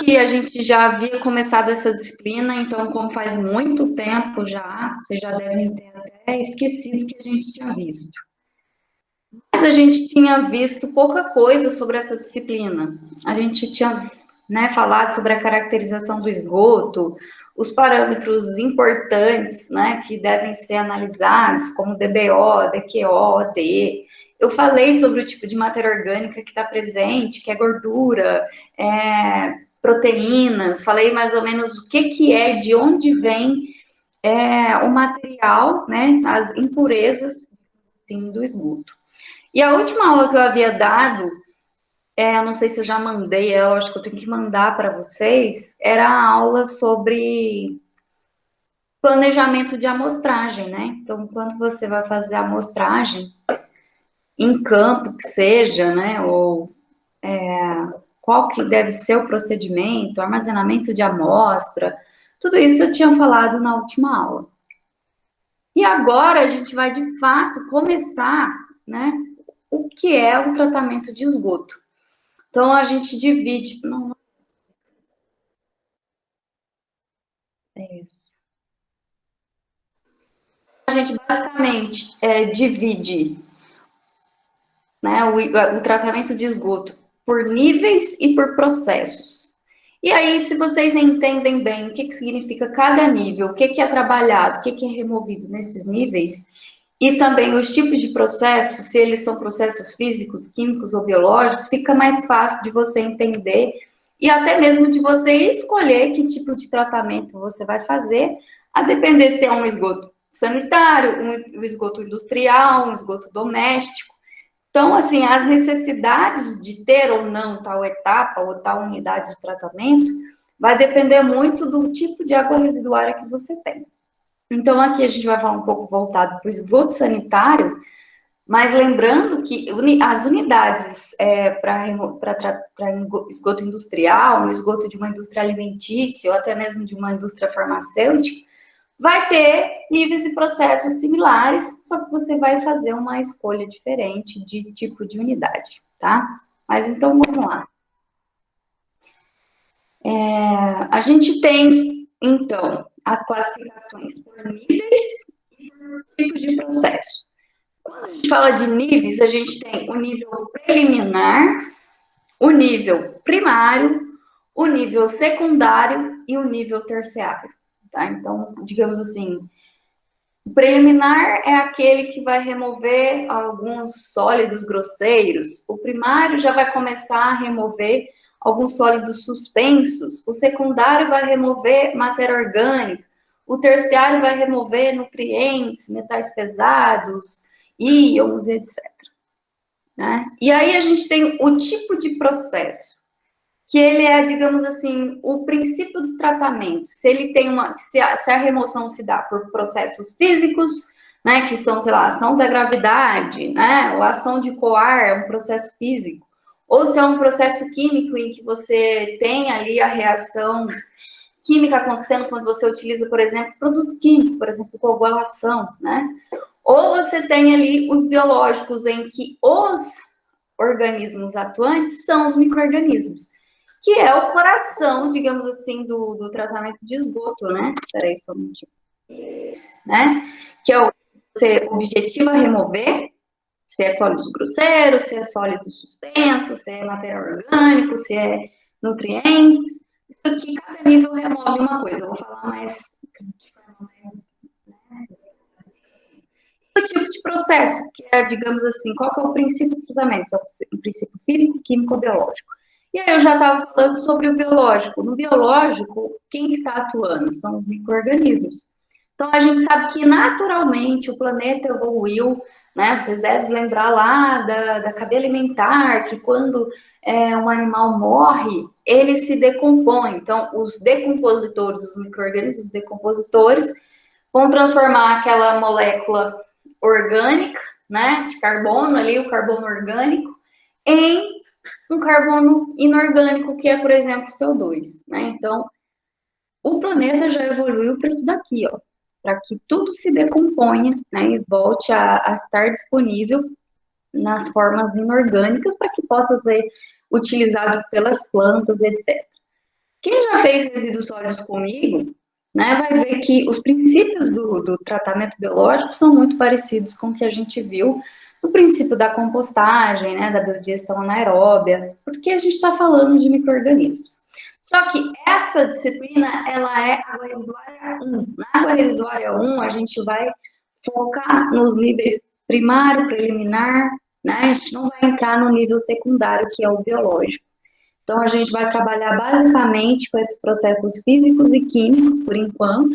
que a gente já havia começado essa disciplina, então, como faz muito tempo já, vocês já devem ter até esquecido que a gente tinha visto. Mas a gente tinha visto pouca coisa sobre essa disciplina. A gente tinha, né, falado sobre a caracterização do esgoto, os parâmetros importantes, né, que devem ser analisados, como DBO, DQO, D. Eu falei sobre o tipo de matéria orgânica que está presente, que é gordura, proteínas, falei mais ou menos o que é, de onde vem o material, né, as impurezas, assim, do esgoto. E a última aula que eu havia dado, eu não sei se eu já mandei ela, acho que eu tenho que mandar para vocês, era a aula sobre planejamento de amostragem, né? Então, quando você vai fazer a amostragem, em campo que seja, né, ou qual que deve ser o procedimento, armazenamento de amostra, tudo isso eu tinha falado na última aula. E agora a gente vai, de fato, começar, né, o que é o tratamento de esgoto. Então, a gente divide... Não, é isso. A gente basicamente divide, né, o tratamento de esgoto por níveis e por processos. E aí, se vocês entendem bem o que significa cada nível, o que é trabalhado, o que é removido nesses níveis, e também os tipos de processos, se eles são processos físicos, químicos ou biológicos, fica mais fácil de você entender e até mesmo de você escolher que tipo de tratamento você vai fazer, a depender se é um esgoto sanitário, um esgoto industrial, um esgoto doméstico. Então, assim, as necessidades de ter ou não tal etapa ou tal unidade de tratamento vai depender muito do tipo de água residuária que você tem. Então, aqui a gente vai falar um pouco voltado para o esgoto sanitário, mas lembrando que as unidades para esgoto industrial, no esgoto de uma indústria alimentícia ou até mesmo de uma indústria farmacêutica, vai ter níveis e processos similares, só que você vai fazer uma escolha diferente de tipo de unidade, tá? Mas então, vamos lá. A gente tem, então, as classificações por níveis e por tipos de processo. Quando a gente fala de níveis, a gente tem o nível preliminar, o nível primário, o nível secundário e o nível terciário, tá? Então, digamos assim, o preliminar é aquele que vai remover alguns sólidos grosseiros. O primário já vai começar a remover alguns sólidos suspensos. O secundário vai remover matéria orgânica. O terciário vai remover nutrientes, metais pesados, íons, etc. Né? E aí a gente tem o tipo de processo, que ele é, digamos assim, o princípio do tratamento. Se ele tem se a remoção se dá por processos físicos, né, que são, sei lá, ação da gravidade, né, ou ação de coar, é um processo físico, ou se é um processo químico em que você tem ali a reação química acontecendo quando você utiliza, por exemplo, produtos químicos, por exemplo, coagulação, né, ou você tem ali os biológicos em que os organismos atuantes são os micro-organismos, que é o coração, digamos assim, do tratamento de esgoto, né? Peraí, só um minutinho. Né? Que é o que você objetiva remover, se é sólidos grosseiros, se é sólido suspenso, se é material orgânico, se é nutrientes. Isso aqui, cada nível remove uma coisa. Eu vou falar mais de forma mais... O tipo de processo, que é, digamos assim, qual que é o princípio do tratamento? Se é o princípio físico, químico ou biológico. E aí eu já estava falando sobre o biológico. No biológico, quem está atuando? São os micro-organismos. Então, a gente sabe que naturalmente o planeta evoluiu, né? Vocês devem lembrar lá da cadeia alimentar, que quando um animal morre, ele se decompõe. Então, os decompositores, os micro-organismos decompositores, vão transformar aquela molécula orgânica, né, de carbono ali, o carbono orgânico, em um carbono inorgânico, que é, por exemplo, CO2, né? Então, o planeta já evoluiu para isso daqui, ó, para que tudo se decomponha, né, e volte a estar disponível nas formas inorgânicas para que possa ser utilizado pelas plantas, etc. Quem já fez resíduos sólidos comigo, né, vai ver que os princípios do tratamento biológico são muito parecidos com o que a gente viu no princípio da compostagem, né, da biodigestão anaeróbia, porque a gente está falando de micro-organismos. Só que essa disciplina, ela é água residuária 1. Na água residuária 1, a gente vai focar nos níveis primário, preliminar, né, a gente não vai entrar no nível secundário, que é o biológico. Então, a gente vai trabalhar basicamente com esses processos físicos e químicos, por enquanto.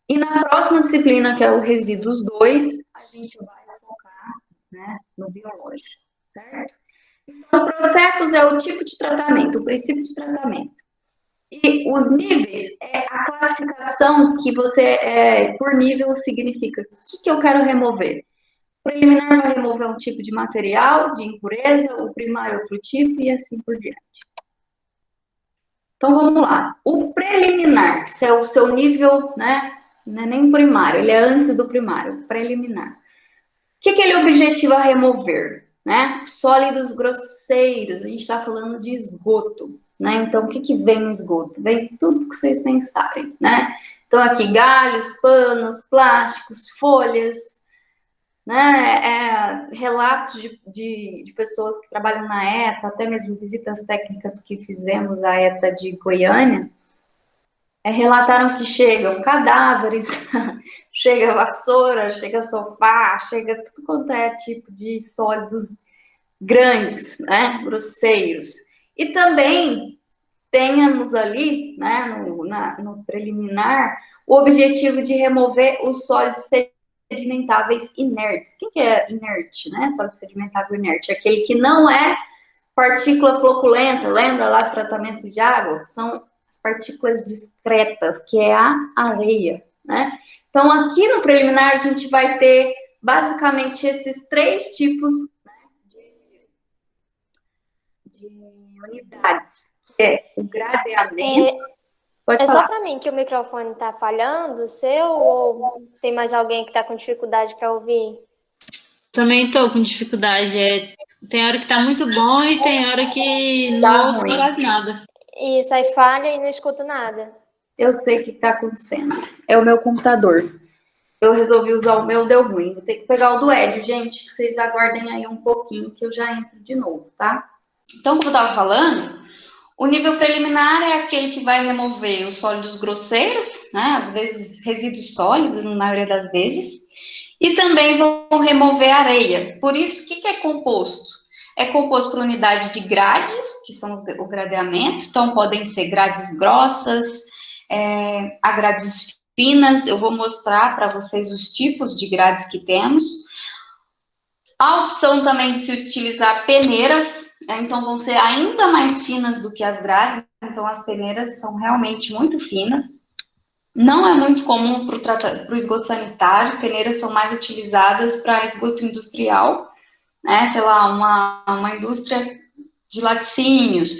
E na próxima disciplina, que é o resíduos 2, a gente vai focar, né, no biológico, certo? Então, processos é o tipo de tratamento, o princípio de tratamento. E os níveis é a classificação que você, por nível, significa o que eu quero remover. O preliminar vai remover um tipo de material, de impureza, o primário outro tipo e assim por diante. Então vamos lá. O preliminar, que é o seu nível, né? Não é nem primário, ele é antes do primário, preliminar. O que ele objetiva remover? Né? Sólidos grosseiros, a gente está falando de esgoto, né? Então o que vem no esgoto? Vem tudo que vocês pensarem, né? Então aqui galhos, panos, plásticos, folhas, né, relatos de pessoas que trabalham na ETA, até mesmo visitas técnicas que fizemos à ETA de Goiânia, relataram que chegam cadáveres, chega vassoura, chega sofá, chega tudo quanto é tipo de sólidos grandes, né, grosseiros. E também tenhamos ali, né, no preliminar, o objetivo de remover os sólidos sedimentáveis inertes. O que é inerte, né? Sólido sedimentável inerte. Aquele que não é partícula floculenta, lembra lá do tratamento de água? São as partículas discretas, que é a areia, né? Então, aqui no preliminar, a gente vai ter basicamente esses três tipos, né, de unidades, que é o gradeamento. Pode falar. Só para mim que o microfone está falhando, seu, ou tem mais alguém que está com dificuldade para ouvir? Também estou com dificuldade. Tem hora que está muito bom e tem hora que não ouço quase nada. Isso, aí falha e não escuto nada. Eu sei o que está acontecendo. É o meu computador. Eu resolvi usar o meu, deu ruim. Vou ter que pegar o do Ed, gente. Vocês aguardem aí um pouquinho que eu já entro de novo, tá? Então, como eu estava falando, o nível preliminar é aquele que vai remover os sólidos grosseiros, né? Às vezes resíduos sólidos, na maioria das vezes. E também vão remover areia. Por isso, o que é composto? É composto por unidades de grades, que são o gradeamento. Então, podem ser grades grossas, a grades finas. Eu vou mostrar para vocês os tipos de grades que temos. A opção também de se utilizar peneiras, então vão ser ainda mais finas do que as grades. Então, as peneiras são realmente muito finas. Não é muito comum para o esgoto sanitário, peneiras são mais utilizadas para esgoto industrial, né? Sei lá, uma indústria de laticínios,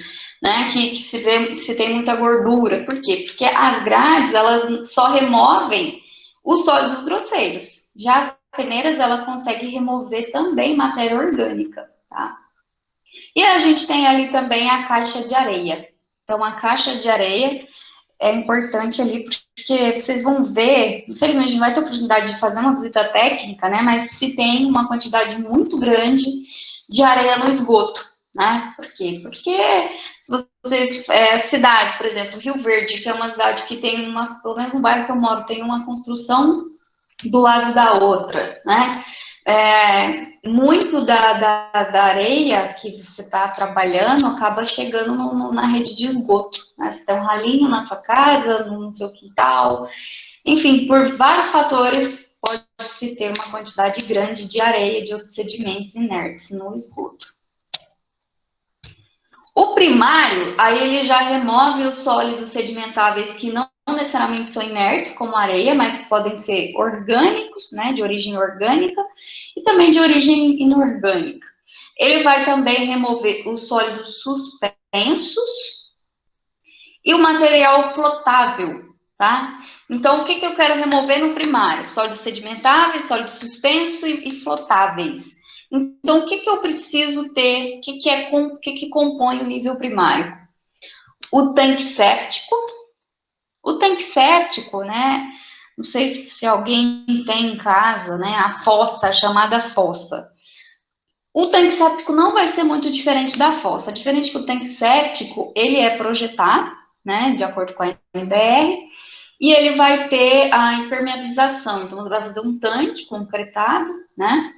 né? Que se tem muita gordura. Por quê? Porque as grades, elas só removem os sólidos grosseiros. Já as peneiras, ela consegue remover também matéria orgânica, tá? E a gente tem ali também a caixa de areia. Então, a caixa de areia é importante ali, porque vocês vão ver, infelizmente não vai ter oportunidade de fazer uma visita técnica, né, mas se tem uma quantidade muito grande de areia no esgoto, né, por quê? Porque se vocês, cidades, por exemplo, Rio Verde, que é uma cidade que tem pelo menos no bairro que eu moro, tem uma construção do lado da outra, né, muito da areia que você está trabalhando acaba chegando na rede de esgoto, né? Você tem um ralinho na tua casa, no seu quintal, enfim, por vários fatores pode-se ter uma quantidade grande de areia, de outros sedimentos inertes no esgoto. O primário, aí ele já remove os sólidos sedimentáveis que não necessariamente são inertes, como areia, mas que podem ser orgânicos, né, de origem orgânica, e também de origem inorgânica. Ele vai também remover os sólidos suspensos e o material flotável, tá? Então, o que eu quero remover no primário? Sólidos sedimentáveis, sólidos suspensos e flotáveis. Então, o que eu preciso ter? O que compõe o nível primário? o tanque séptico. O tanque séptico, né? Não sei se alguém tem em casa, né? A fossa, a chamada fossa. O tanque séptico não vai ser muito diferente da fossa. Diferente que o tanque séptico, ele é projetado, né? De acordo com a NBR, e ele vai ter a impermeabilização. Então, você vai fazer um tanque concretado, né?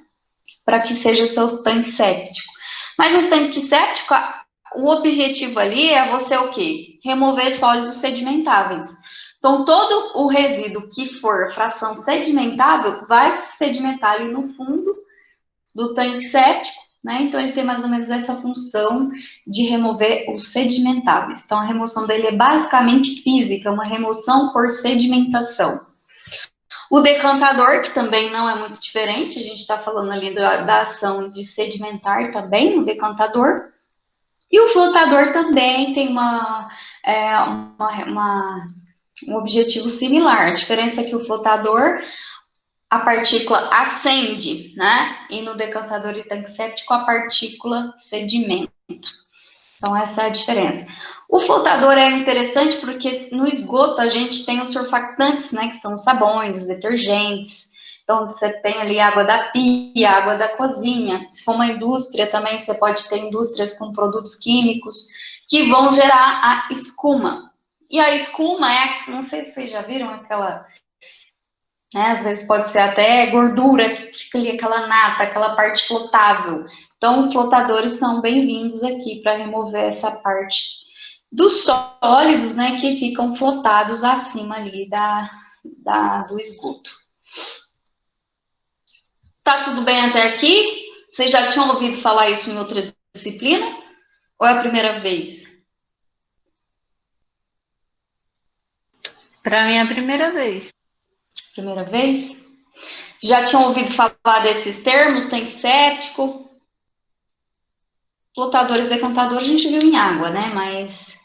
Para que seja o seu tanque séptico. Mas o tanque séptico, o objetivo ali é você o quê? Remover sólidos sedimentáveis. Então, todo o resíduo que for fração sedimentável vai sedimentar ali no fundo do tanque séptico, né? Então, ele tem mais ou menos essa função de remover os sedimentáveis. Então, a remoção dele é basicamente física, uma remoção por sedimentação. O decantador, que também não é muito diferente, a gente está falando ali da ação de sedimentar também no decantador. E o flotador também tem um objetivo similar. A diferença é que o flotador, a partícula ascende, né? E no decantador e tanque séptico, a partícula sedimenta. Então, essa é a diferença. O flotador é interessante porque no esgoto a gente tem os surfactantes, né? Que são os sabões, os detergentes. Então, você tem ali água da pia, água da cozinha. Se for uma indústria também, você pode ter indústrias com produtos químicos que vão gerar a escuma. E a escuma não sei se vocês já viram aquela, né, às vezes pode ser até gordura, que fica ali aquela nata, aquela parte flotável. Então, flotadores são bem-vindos aqui para remover essa parte dos sólidos, né, que ficam flotados acima ali do esgoto. Tá tudo bem até aqui? Vocês já tinham ouvido falar isso em outra disciplina? Ou é a primeira vez? Para mim é a primeira vez. Primeira vez? Já tinham ouvido falar desses termos, tanque séptico? Flotadores e decantadores a gente viu em água, né? Mas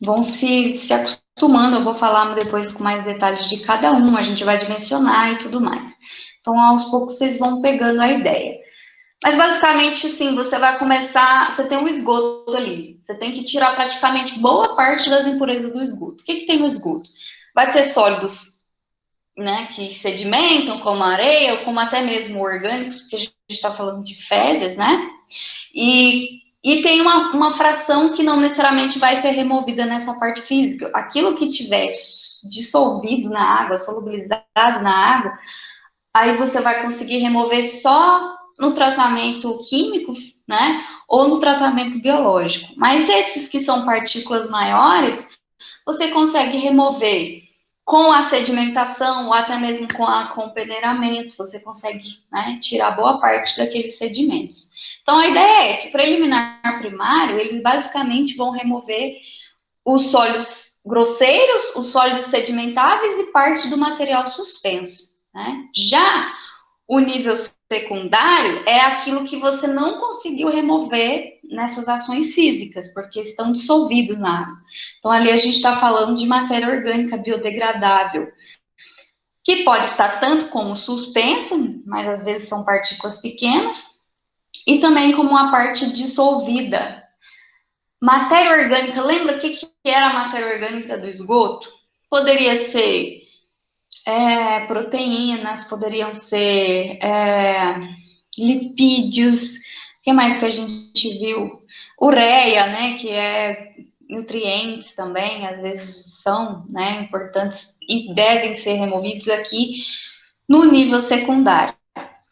vão se acostumando. Eu vou falar depois com mais detalhes de cada um, a gente vai dimensionar e tudo mais. Então, aos poucos, vocês vão pegando a ideia. Mas, basicamente, assim, você vai começar... Você tem um esgoto ali. Você tem que tirar praticamente boa parte das impurezas do esgoto. O que tem no esgoto? Vai ter sólidos, né, que sedimentam, como areia, ou como até mesmo orgânicos, porque a gente está falando de fezes, né? E tem uma fração que não necessariamente vai ser removida nessa parte física. Aquilo que tiver dissolvido na água, solubilizado na água, aí você vai conseguir remover só no tratamento químico, né? Ou no tratamento biológico. Mas esses que são partículas maiores, você consegue remover com a sedimentação ou até mesmo com o peneiramento, você consegue, né, tirar boa parte daqueles sedimentos. Então, a ideia é essa. O preliminar primário, eles basicamente vão remover os sólidos grosseiros, os sólidos sedimentáveis e parte do material suspenso, né? Já o nível secundário é aquilo que você não conseguiu remover nessas ações físicas, porque estão dissolvidos na água. Então, ali a gente está falando de matéria orgânica biodegradável, que pode estar tanto como suspensa, mas às vezes são partículas pequenas, e também como uma parte dissolvida. Matéria orgânica, lembra o que era a matéria orgânica do esgoto? Poderia ser proteínas, poderiam ser lipídios, o que mais que a gente viu? Ureia, né, que é nutrientes também, às vezes são, né, importantes e devem ser removidos aqui no nível secundário.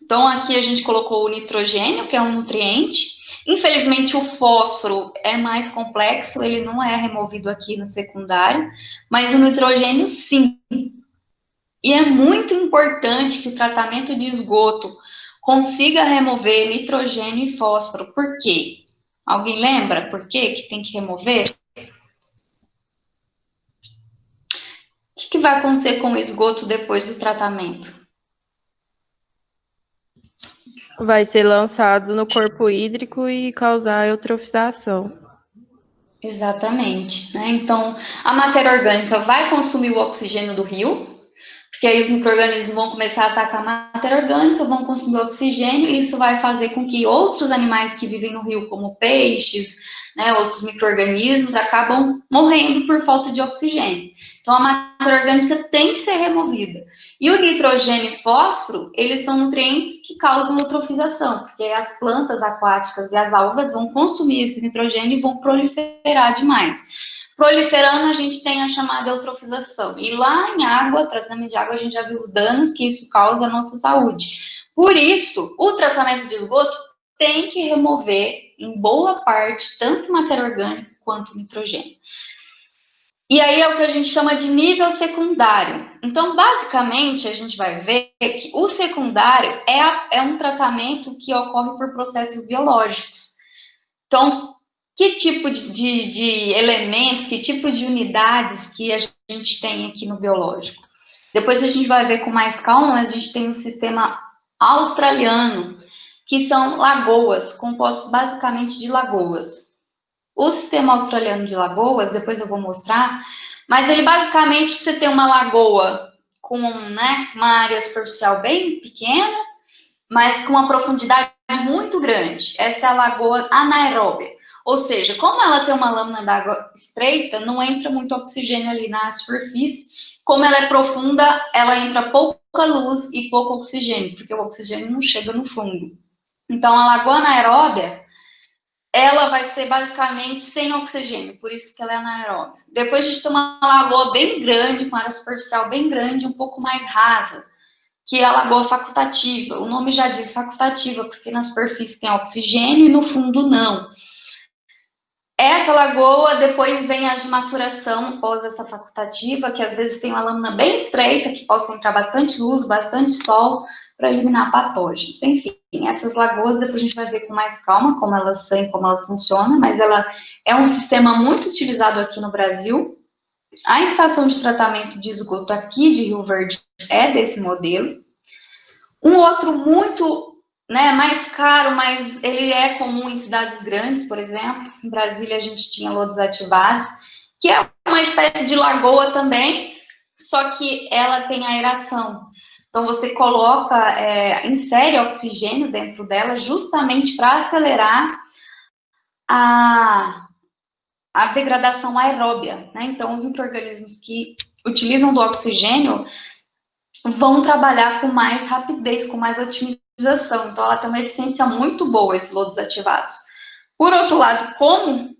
Então, aqui a gente colocou o nitrogênio, que é um nutriente. Infelizmente, o fósforo é mais complexo, ele não é removido aqui no secundário, mas o nitrogênio, sim. E é muito importante que o tratamento de esgoto consiga remover nitrogênio e fósforo. Por quê? Alguém lembra por quê que tem que remover? O que vai acontecer com o esgoto depois do tratamento? Vai ser lançado no corpo hídrico e causar eutrofização. Exatamente, né? Então, a matéria orgânica vai consumir o oxigênio do rio, porque aí os micro-organismos vão começar a atacar a matéria orgânica, vão consumir oxigênio, e isso vai fazer com que outros animais que vivem no rio, como peixes, né, outros micro-organismos acabam morrendo por falta de oxigênio. Então, a matéria orgânica tem que ser removida. E o nitrogênio e fósforo, eles são nutrientes que causam eutrofização, porque as plantas aquáticas e as algas vão consumir esse nitrogênio e vão proliferar demais. Proliferando, a gente tem a chamada eutrofização. E lá em água, tratamento de água, a gente já viu os danos que isso causa à nossa saúde. Por isso, o tratamento de esgoto tem que remover, em boa parte, tanto matéria orgânica quanto nitrogênio. E aí é o que a gente chama de nível secundário. Então, basicamente, a gente vai ver que o secundário é um tratamento que ocorre por processos biológicos. Então, que tipo de elementos, que tipo de unidades que a gente tem aqui no biológico? Depois a gente vai ver com mais calma, mas a gente tem um sistema australiano, que são lagoas, compostos basicamente de lagoas. O sistema australiano de lagoas, depois eu vou mostrar, mas ele basicamente, você tem uma lagoa com, né, uma área superficial bem pequena, mas com uma profundidade muito grande. Essa é a lagoa anaeróbia. Ou seja, como ela tem uma lâmina d'água estreita, não entra muito oxigênio ali na superfície. Como ela é profunda, ela entra pouca luz e pouco oxigênio, porque o oxigênio não chega no fundo. Então, a lagoa anaeróbia, ela vai ser basicamente sem oxigênio, por isso que ela é anaeróbia. Depois a gente tem uma lagoa bem grande, com área superficial bem grande, um pouco mais rasa, que é a lagoa facultativa. O nome já diz facultativa, porque na superfície tem oxigênio e no fundo não. Essa lagoa, depois vem a de maturação após essa facultativa, que às vezes tem uma lâmina bem estreita, que possa entrar bastante luz, bastante sol, para eliminar patógenos. Enfim, essas lagoas, depois a gente vai ver com mais calma como elas são e como elas funcionam, mas ela é um sistema muito utilizado aqui no Brasil. A estação de tratamento de esgoto aqui de Rio Verde é desse modelo. Um outro muito, né, mais caro, mas ele é comum em cidades grandes, por exemplo. Em Brasília a gente tinha lodos ativados, que é uma espécie de lagoa também, só que ela tem aeração. Então você coloca, insere oxigênio dentro dela justamente para acelerar a degradação aeróbia, né? Então os micro-organismos que utilizam do oxigênio vão trabalhar com mais rapidez, com mais otimização. Então, ela tem uma eficiência muito boa, esses lodos ativados. Por outro lado, como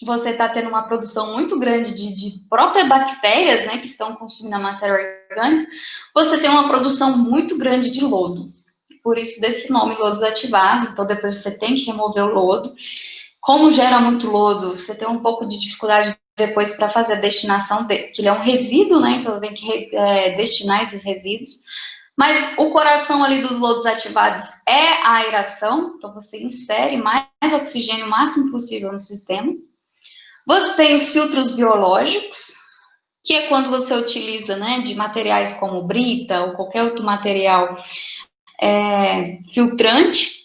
você está tendo uma produção muito grande de próprias bactérias, né, que estão consumindo a matéria orgânica, você tem uma produção muito grande de lodo. Por isso, desse nome, lodos ativados. Então, depois você tem que remover o lodo. Como gera muito lodo, você tem um pouco de dificuldade depois para fazer a destinação, que ele é um resíduo, né? Então, você tem que destinar esses resíduos. Mas o coração ali dos lodos ativados é a aeração, então você insere mais oxigênio o máximo possível no sistema. Você tem os filtros biológicos, que é quando você utiliza, né, de materiais como brita ou qualquer outro material filtrante.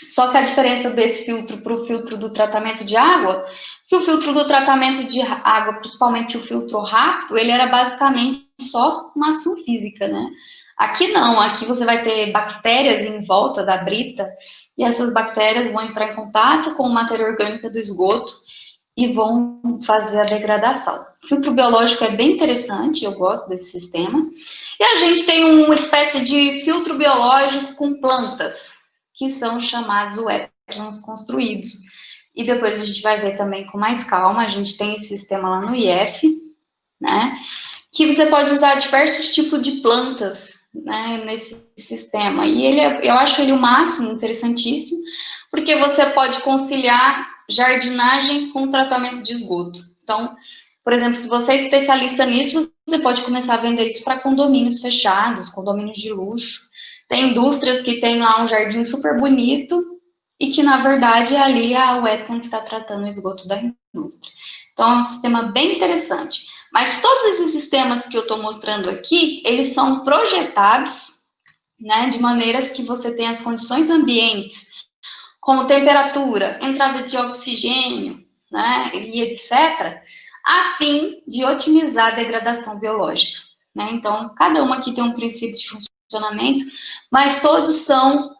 Só que a diferença desse filtro para o filtro do tratamento de água, que o filtro do tratamento de água, principalmente o filtro rápido, ele era basicamente só uma ação física, né? Aqui não, aqui você vai ter bactérias em volta da brita, e essas bactérias vão entrar em contato com a matéria orgânica do esgoto e vão fazer a degradação. O filtro biológico é bem interessante, eu gosto desse sistema. E a gente tem uma espécie de filtro biológico com plantas, que são chamados wetlands construídos. E depois a gente vai ver também com mais calma, a gente tem esse sistema lá no IF, né, que você pode usar diversos tipos de plantas, né, nesse sistema. E eu acho ele o máximo, interessantíssimo, porque você pode conciliar jardinagem com tratamento de esgoto. Então, por exemplo, se você é especialista nisso, você pode começar a vender isso para condomínios fechados, condomínios de luxo. Tem indústrias que tem lá um jardim super bonito e que, na verdade, é ali a wetland que está tratando o esgoto da indústria. Então, é um sistema bem interessante. Mas todos esses sistemas que eu estou mostrando aqui, eles são projetados, né, de maneiras que você tem as condições ambientes, como temperatura, entrada de oxigênio, né, e etc., a fim de otimizar a degradação biológica, né? Então, cada uma aqui tem um princípio de funcionamento, mas todos são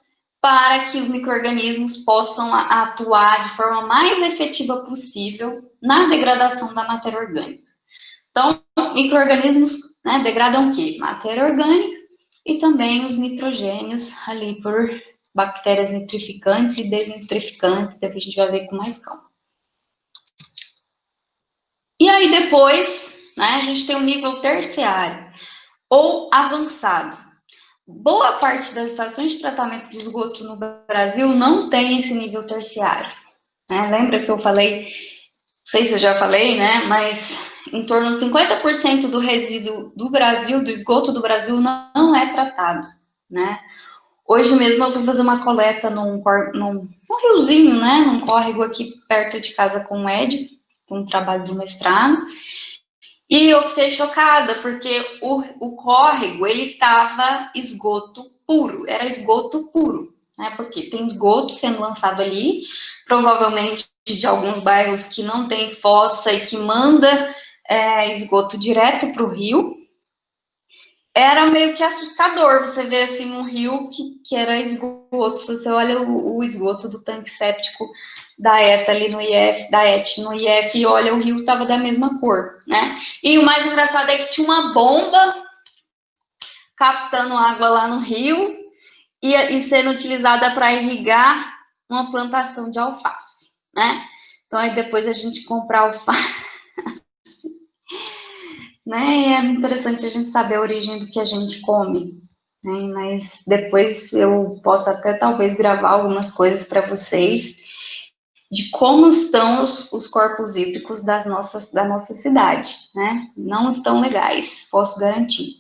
para que os micro-organismos possam atuar de forma mais efetiva possível na degradação da matéria orgânica. Então, micro-organismos, né, degradam o quê? Matéria orgânica e também os nitrogênios ali por bactérias nitrificantes e desnitrificantes, que a gente vai ver com mais calma. E aí depois, né, a gente tem o nível terciário ou avançado. Boa parte das estações de tratamento de esgoto no Brasil não tem esse nível terciário. Né? Lembra que eu falei, não sei se eu já falei, né, mas em torno de 50% do resíduo do Brasil, do esgoto do Brasil, não é tratado, né? Hoje mesmo eu fui fazer uma coleta num riozinho, né, num córrego aqui perto de casa com o Ed, com um trabalho do mestrado, e eu fiquei chocada, porque o córrego, ele estava esgoto puro, era esgoto puro, né, porque tem esgoto sendo lançado ali, provavelmente de alguns bairros que não tem fossa e que manda esgoto direto para o rio. Era meio que assustador você ver assim um rio que era esgoto. Se você olha o esgoto do tanque séptico da ETA ali no IF, da ET no IF, e olha, o rio estava da mesma cor, né? E o mais engraçado é que tinha uma bomba captando água lá no rio e sendo utilizada para irrigar uma plantação de alface, né? Então aí depois a gente comprar alface, né? É interessante a gente saber a origem do que a gente come, né? Mas depois eu posso até talvez gravar algumas coisas para vocês de como estão os corpos hídricos da nossa cidade, né? Não estão legais, posso garantir.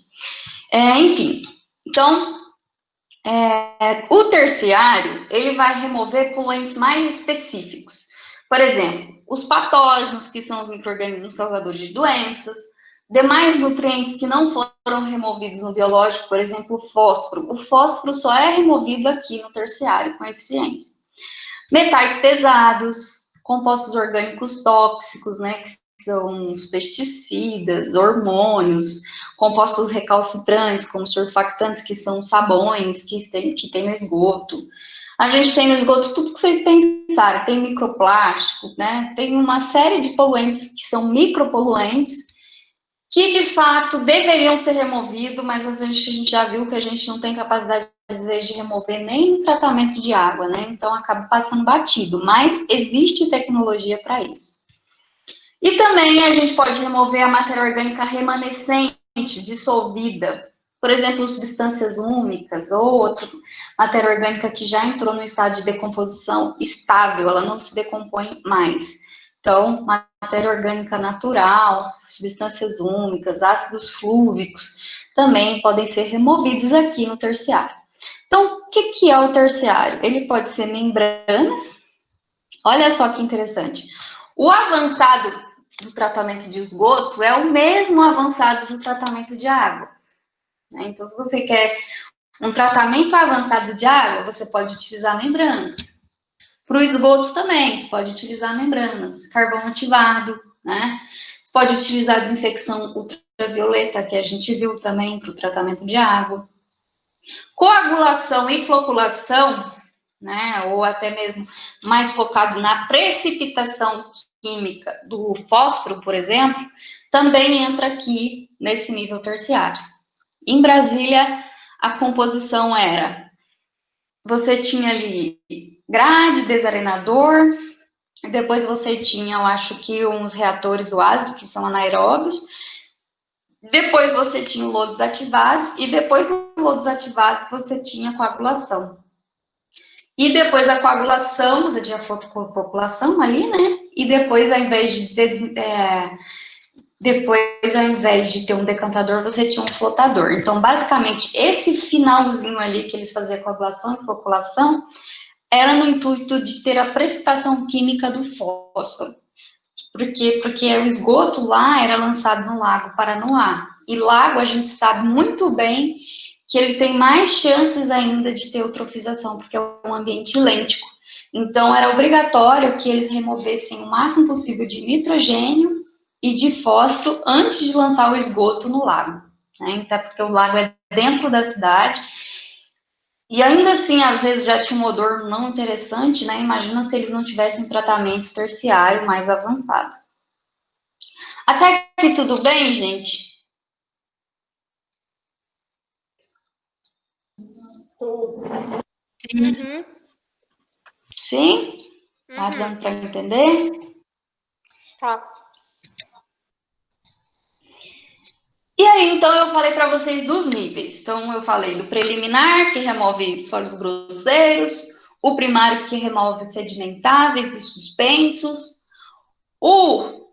Enfim, então, o terciário, ele vai remover poluentes mais específicos. Por exemplo, os patógenos, que são os micro-organismos causadores de doenças, demais nutrientes que não foram removidos no biológico, por exemplo, o fósforo. O fósforo só é removido aqui no terciário com eficiência. Metais pesados, compostos orgânicos tóxicos, né, que são os pesticidas, hormônios, compostos recalcitrantes, como surfactantes, que são sabões que tem no esgoto. A gente tem no esgoto tudo que vocês pensarem, tem microplástico, né, tem uma série de poluentes que são micropoluentes, que de fato deveriam ser removidos, mas às vezes a gente já viu que a gente não tem capacidade de remover nem no tratamento de água, né? Então acaba passando batido, mas existe tecnologia para isso. E também a gente pode remover a matéria orgânica remanescente, dissolvida, por exemplo, substâncias úmicas ou outra matéria orgânica que já entrou no estado de decomposição estável, ela não se decompõe mais. Então, matéria orgânica natural, substâncias úmicas, ácidos flúvicos, também podem ser removidos aqui no terciário. Então, o que é o terciário? Ele pode ser membranas. Olha só que interessante. O avançado do tratamento de esgoto é o mesmo avançado do tratamento de água. Então, se você quer um tratamento avançado de água, você pode utilizar membranas. Para o esgoto também, você pode utilizar membranas, carvão ativado, né? Você pode utilizar desinfecção ultravioleta, que a gente viu também para o tratamento de água. Coagulação e floculação, né? Ou até mesmo mais focado na precipitação química do fósforo, por exemplo, também entra aqui nesse nível terciário. Em Brasília, a composição era: você tinha ali grade, desarenador, depois você tinha, eu acho que uns reatores o ácido, que são anaeróbios, depois você tinha o lodos ativados, e depois dos lodos ativados você tinha coagulação. E depois da coagulação, você tinha fotopopulação ali, né? E depois, ao invés de ter um decantador, você tinha um flotador. Então, basicamente, esse finalzinho ali que eles faziam coagulação e floculação era no intuito de ter a precipitação química do fósforo. Por quê? Porque o esgoto lá era lançado no Lago Paranoá. E lago, a gente sabe muito bem que ele tem mais chances ainda de ter eutrofização, porque é um ambiente lêntico. Então, era obrigatório que eles removessem o máximo possível de nitrogênio e de fósforo antes de lançar o esgoto no lago, né? Então, porque o lago é dentro da cidade E ainda assim, às vezes já tinha um odor não interessante, né? Imagina se eles não tivessem um tratamento terciário mais avançado. Até aqui tudo bem, gente? Uhum. Sim? Tá Uhum. dando para entender? Tá. E aí, então, eu falei para vocês dos níveis. Então, eu falei do preliminar, que remove sólidos grosseiros, o primário, que remove sedimentáveis e suspensos, o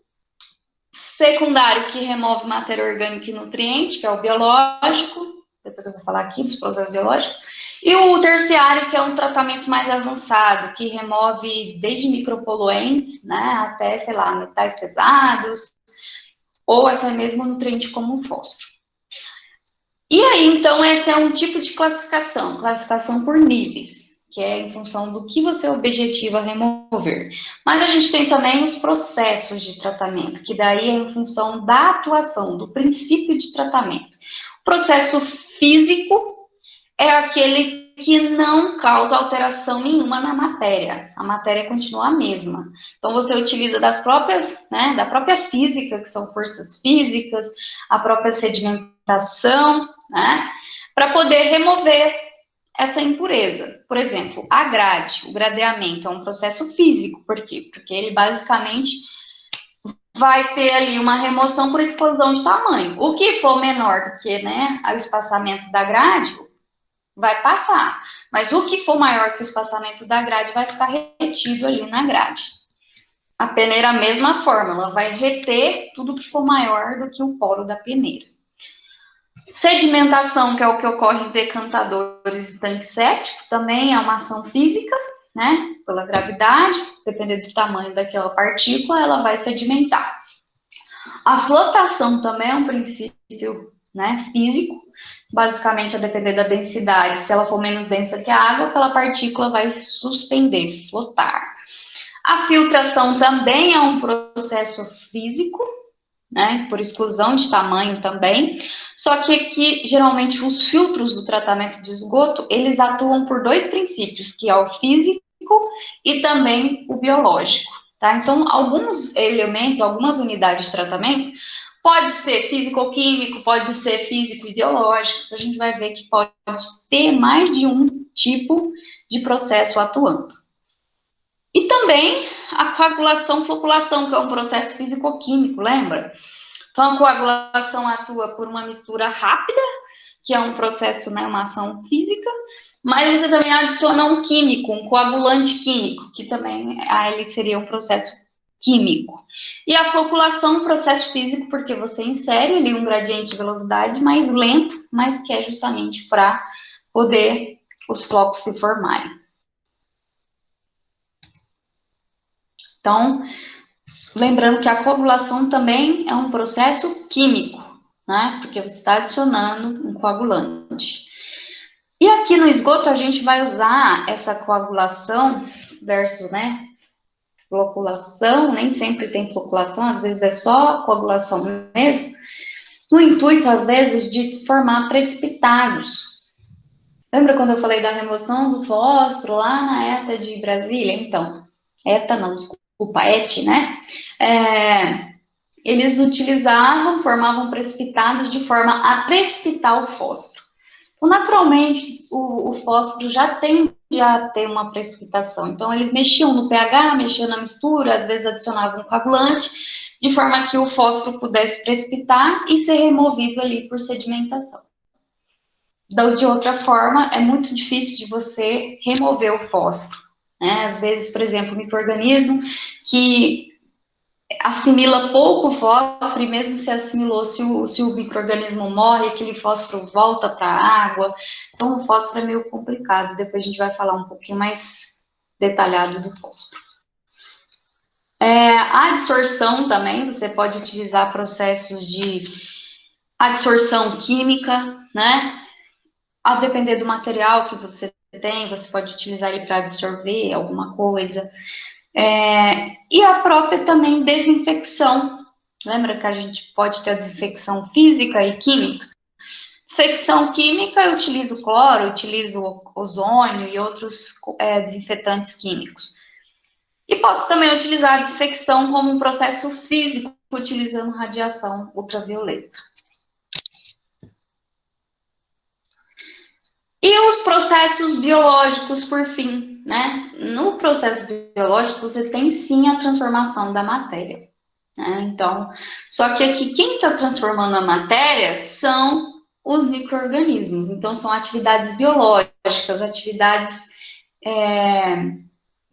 secundário, que remove matéria orgânica e nutriente, que é o biológico, depois eu vou falar aqui dos processos biológicos, e o terciário, que é um tratamento mais avançado, que remove desde micropoluentes, né, até, sei lá, metais pesados, ou até mesmo nutriente como o fósforo. E aí, então, esse é um tipo de classificação por níveis, que é em função do que você objetiva remover. Mas a gente tem também os processos de tratamento, que daí é em função da atuação, do princípio de tratamento. O processo físico é aquele que não causa alteração nenhuma na matéria. A matéria continua a mesma. Então, você utiliza das próprias, né, da própria física, que são forças físicas, a própria sedimentação, né, para poder remover essa impureza. Por exemplo, a grade, o gradeamento é um processo físico. Por quê? Porque ele basicamente vai ter ali uma remoção por explosão de tamanho. O que for menor do que, né, o espaçamento da grade, vai passar. Mas o que for maior que o espaçamento da grade vai ficar retido ali na grade. A peneira, a mesma forma, ela vai reter tudo que for maior do que o poro da peneira. Sedimentação, que é o que ocorre em decantadores e tanque séptico, também é uma ação física, né? Pela gravidade, dependendo do tamanho daquela partícula, ela vai sedimentar. A flotação também é um princípio, né, físico, basicamente a depender da densidade. Se ela for menos densa que a água, aquela partícula vai suspender, flotar. A filtração também é um processo físico, né, por exclusão de tamanho também, só que aqui, geralmente, os filtros do tratamento de esgoto, eles atuam por dois princípios, que é o físico e também o biológico, tá? Então, alguns elementos, algumas unidades de tratamento, pode ser físico-químico, pode ser físico e biológico, então a gente vai ver que pode ter mais de um tipo de processo atuando. E também a coagulação-floculação, que é um processo físico-químico, lembra? Então, a coagulação atua por uma mistura rápida, que é um processo, né, uma ação física, mas você também adiciona um químico, um coagulante químico, que também ele seria um processo químico. E a floculação, um processo físico, porque você insere ali um gradiente de velocidade mais lento, mas que é justamente para poder os flocos se formarem. Então, lembrando que a coagulação também é um processo químico, né? Porque você está adicionando um coagulante. E aqui no esgoto a gente vai usar essa coagulação versus, né, floculação, nem sempre tem floculação, às vezes é só coagulação mesmo, no intuito, às vezes, de formar precipitados. Lembra quando eu falei da remoção do fósforo lá na ETA de Brasília? Então, ETA não, desculpa, ET, né? Eles formavam precipitados de forma a precipitar o fósforo. Então, naturalmente, o fósforo já tende a ter uma precipitação. Então, eles mexiam no pH, mexiam na mistura, às vezes adicionavam um coagulante, de forma que o fósforo pudesse precipitar e ser removido ali por sedimentação. De outra forma, é muito difícil de você remover o fósforo, né? Às vezes, por exemplo, um micro-organismo que assimila pouco fósforo, e mesmo se assimilou, se o micro-organismo morre, aquele fósforo volta para a água. Então, o fósforo é meio complicado. Depois a gente vai falar um pouquinho mais detalhado do fósforo. A adsorção também, você pode utilizar processos de adsorção química, né? A depender do material que você tem, você pode utilizar ele para absorver alguma coisa. E a própria também desinfecção. Lembra que a gente pode ter a desinfecção física e química? desinfecção química, eu utilizo cloro, eu utilizo ozônio e outros desinfetantes químicos. E posso também utilizar a desinfecção como um processo físico, utilizando radiação ultravioleta. E os processos biológicos, por fim, né? No processo biológico, você tem sim a transformação da matéria, né? Então, só que aqui quem está transformando a matéria são os micro-organismos. Então, são atividades biológicas, atividades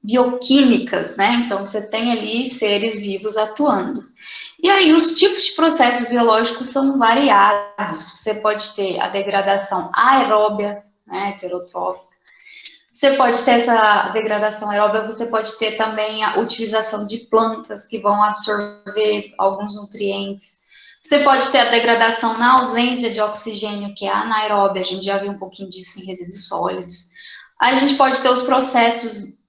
bioquímicas, né? Então, você tem ali seres vivos atuando. E aí, os tipos de processos biológicos são variados. Você pode ter a degradação aeróbia, né, heterotrófica. Você pode ter essa degradação aeróbia, você pode ter também a utilização de plantas que vão absorver alguns nutrientes. Você pode ter a degradação na ausência de oxigênio, que é a anaeróbia, a gente já viu um pouquinho disso em resíduos sólidos. Aí a gente pode ter os processos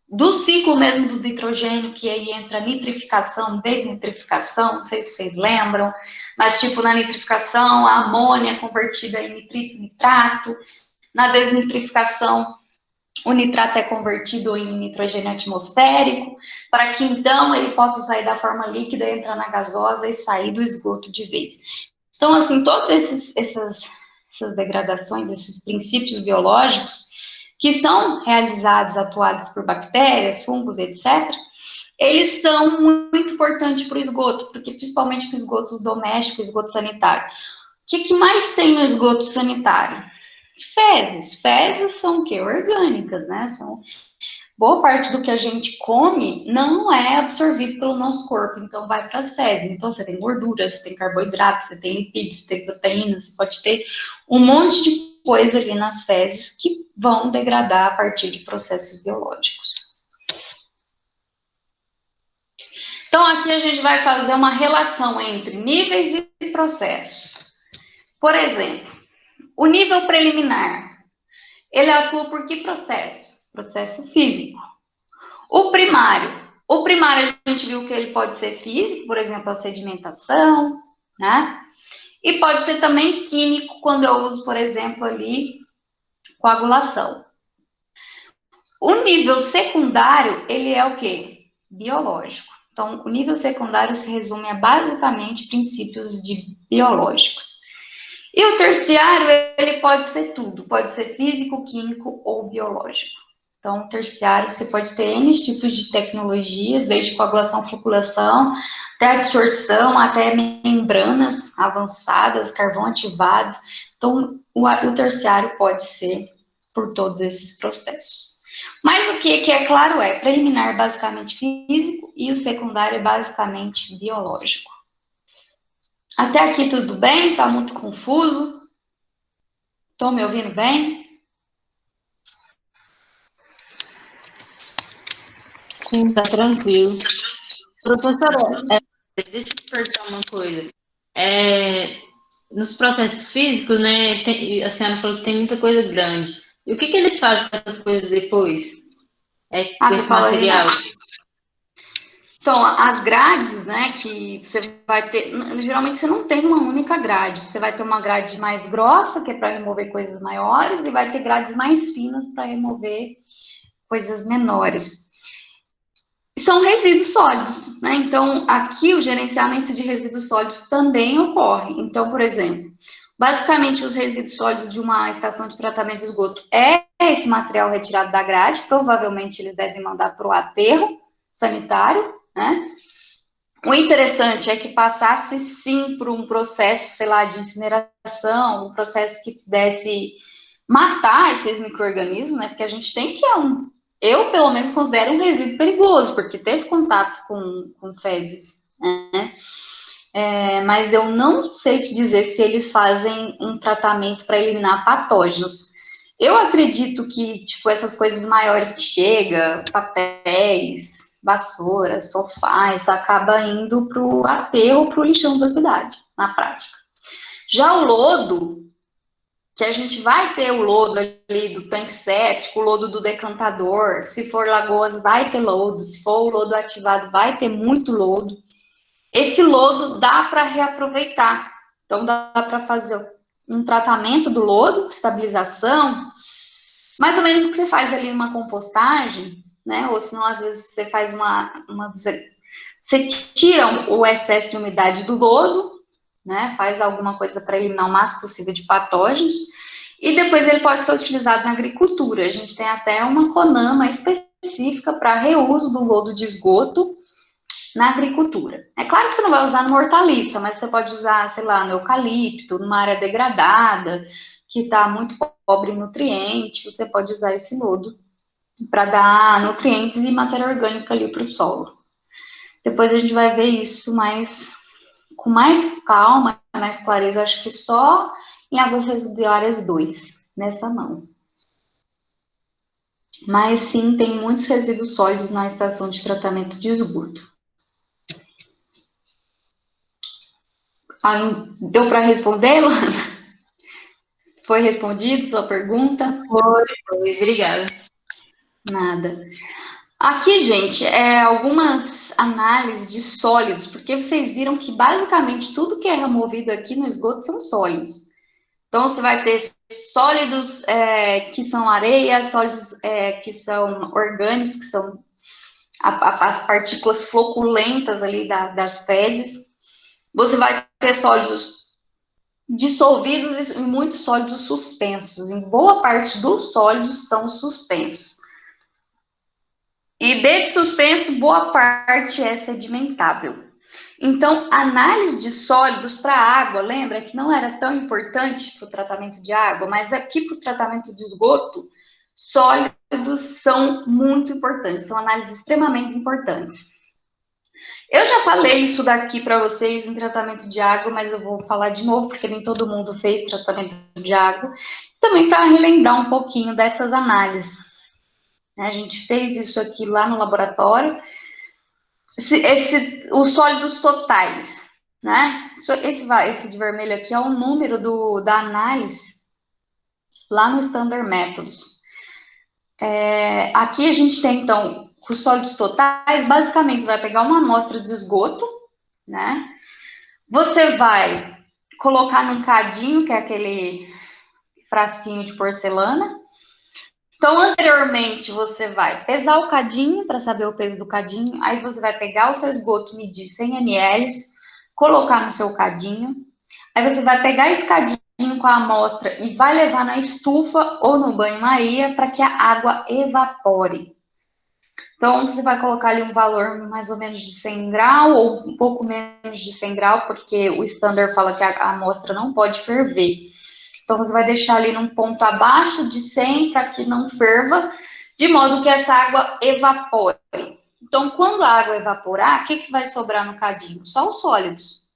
do ciclo mesmo do nitrogênio, que aí entra nitrificação, desnitrificação, não sei se vocês lembram, mas tipo na nitrificação, a amônia é convertida em nitrito, nitrato. Na desnitrificação, o nitrato é convertido em nitrogênio atmosférico, para que então ele possa sair da forma líquida, entrar na gasosa e sair do esgoto de vez. Então, assim, todas essas degradações, esses princípios biológicos, que são realizados, atuados por bactérias, fungos, etc., eles são muito importantes para o esgoto, porque principalmente para o esgoto doméstico, esgoto sanitário. O que mais tem no esgoto sanitário? Fezes. Fezes são o quê? Orgânicas, né? São boa parte do que a gente come não é absorvido pelo nosso corpo, então vai para as fezes. Então você tem gordura, você tem carboidrato, você tem lipídios, você tem proteínas, você pode ter um monte de coisa ali nas fezes que vão degradar a partir de processos biológicos. Então aqui a gente vai fazer uma relação entre níveis e processos. Por exemplo, o nível preliminar, ele atua por que processo? Processo físico. O primário a gente viu que ele pode ser físico, por exemplo, a sedimentação, né? E pode ser também químico, quando eu uso, por exemplo, ali, coagulação. O nível secundário, ele é o quê? Biológico. Então, o nível secundário se resume a basicamente princípios biológicos. E o terciário, ele pode ser tudo, pode ser físico, químico ou biológico. Então, o terciário, você pode ter N tipos de tecnologias, desde coagulação, floculação, até a distorção, até membranas avançadas, carvão ativado. Então, o terciário pode ser por todos esses processos. Mas o que é claro é, preliminar basicamente físico e o secundário é basicamente biológico. Até aqui tudo bem? Está muito confuso? Estão me ouvindo bem? Sim, tá tranquilo. Professora, deixa eu te perguntar uma coisa. Nos processos físicos, né, a senhora falou que tem muita coisa grande. E o que eles fazem com essas coisas depois? Com esse material? Então, as grades, né, que você vai ter, geralmente você não tem uma única grade, você vai ter uma grade mais grossa, que é para remover coisas maiores, e vai ter grades mais finas para remover coisas menores. São resíduos sólidos, né? Então, aqui o gerenciamento de resíduos sólidos também ocorre. Então, por exemplo, basicamente os resíduos sólidos de uma estação de tratamento de esgoto é esse material retirado da grade, provavelmente eles devem mandar para o aterro sanitário, né? O interessante é que passasse sim por um processo, sei lá, de incineração, um processo que pudesse matar esses micro-organismos, né? Porque a gente tem que eu, pelo menos, considero um resíduo perigoso, porque teve contato com fezes, né? Mas eu não sei te dizer se eles fazem um tratamento para eliminar patógenos. Eu acredito que, tipo, essas coisas maiores que chegam, papéis, vassoura, sofá, isso acaba indo para o aterro, para o lixão da cidade, na prática. Já o lodo, que a gente vai ter o lodo ali do tanque séptico, o lodo do decantador, se for lagoas vai ter lodo, se for o lodo ativado vai ter muito lodo. Esse lodo dá para reaproveitar, então dá para fazer um tratamento do lodo, estabilização, mais ou menos o que você faz ali numa compostagem, né? Ou senão, às vezes, você faz você tira o excesso de umidade do lodo, né? Faz alguma coisa para eliminar o máximo possível de patógenos, e depois ele pode ser utilizado na agricultura. A gente tem até uma CONAMA específica para reuso do lodo de esgoto na agricultura. É claro que você não vai usar numa hortaliça, mas você pode usar, sei lá, no eucalipto, numa área degradada, que está muito pobre em nutrientes, você pode usar esse lodo para dar nutrientes e matéria orgânica ali para o solo. Depois a gente vai ver isso com mais calma, mais clareza, eu acho que só em águas residuárias 2, nessa mão. Mas sim, tem muitos resíduos sólidos na estação de tratamento de esgoto. Deu para responder, Luana? Foi respondido sua pergunta? Foi, obrigada. Nada. Aqui, gente, algumas análises de sólidos, porque vocês viram que basicamente tudo que é removido aqui no esgoto são sólidos. Então, você vai ter sólidos que são areia, sólidos que são orgânicos, que são as partículas floculentas ali das fezes. Você vai ter sólidos dissolvidos e muitos sólidos suspensos. Em boa parte dos sólidos são suspensos. E desse suspenso, boa parte é sedimentável. Então, análise de sólidos para água, lembra que não era tão importante para o tratamento de água, mas aqui para o tratamento de esgoto, sólidos são muito importantes, são análises extremamente importantes. Eu já falei isso daqui para vocês em tratamento de água, mas eu vou falar de novo, porque nem todo mundo fez tratamento de água, também para relembrar um pouquinho dessas análises. A gente fez isso aqui lá no laboratório. Os sólidos totais, né? Esse de vermelho aqui é o número da análise lá no Standard Methods. Aqui a gente tem, então, os sólidos totais, basicamente, vai pegar uma amostra de esgoto, né? Você vai colocar num cadinho, que é aquele frasquinho de porcelana. Então, anteriormente, você vai pesar o cadinho, para saber o peso do cadinho. Aí, você vai pegar o seu esgoto, medir 100 ml, colocar no seu cadinho. Aí, você vai pegar esse cadinho com a amostra e vai levar na estufa ou no banho-maria para que a água evapore. Então, você vai colocar ali um valor mais ou menos de 100 graus ou um pouco menos de 100 graus, porque o standard fala que a amostra não pode ferver. Então, você vai deixar ali num ponto abaixo de 100 para que não ferva, de modo que essa água evapore. Então, quando a água evaporar, o que vai sobrar no cadinho? Só os sólidos.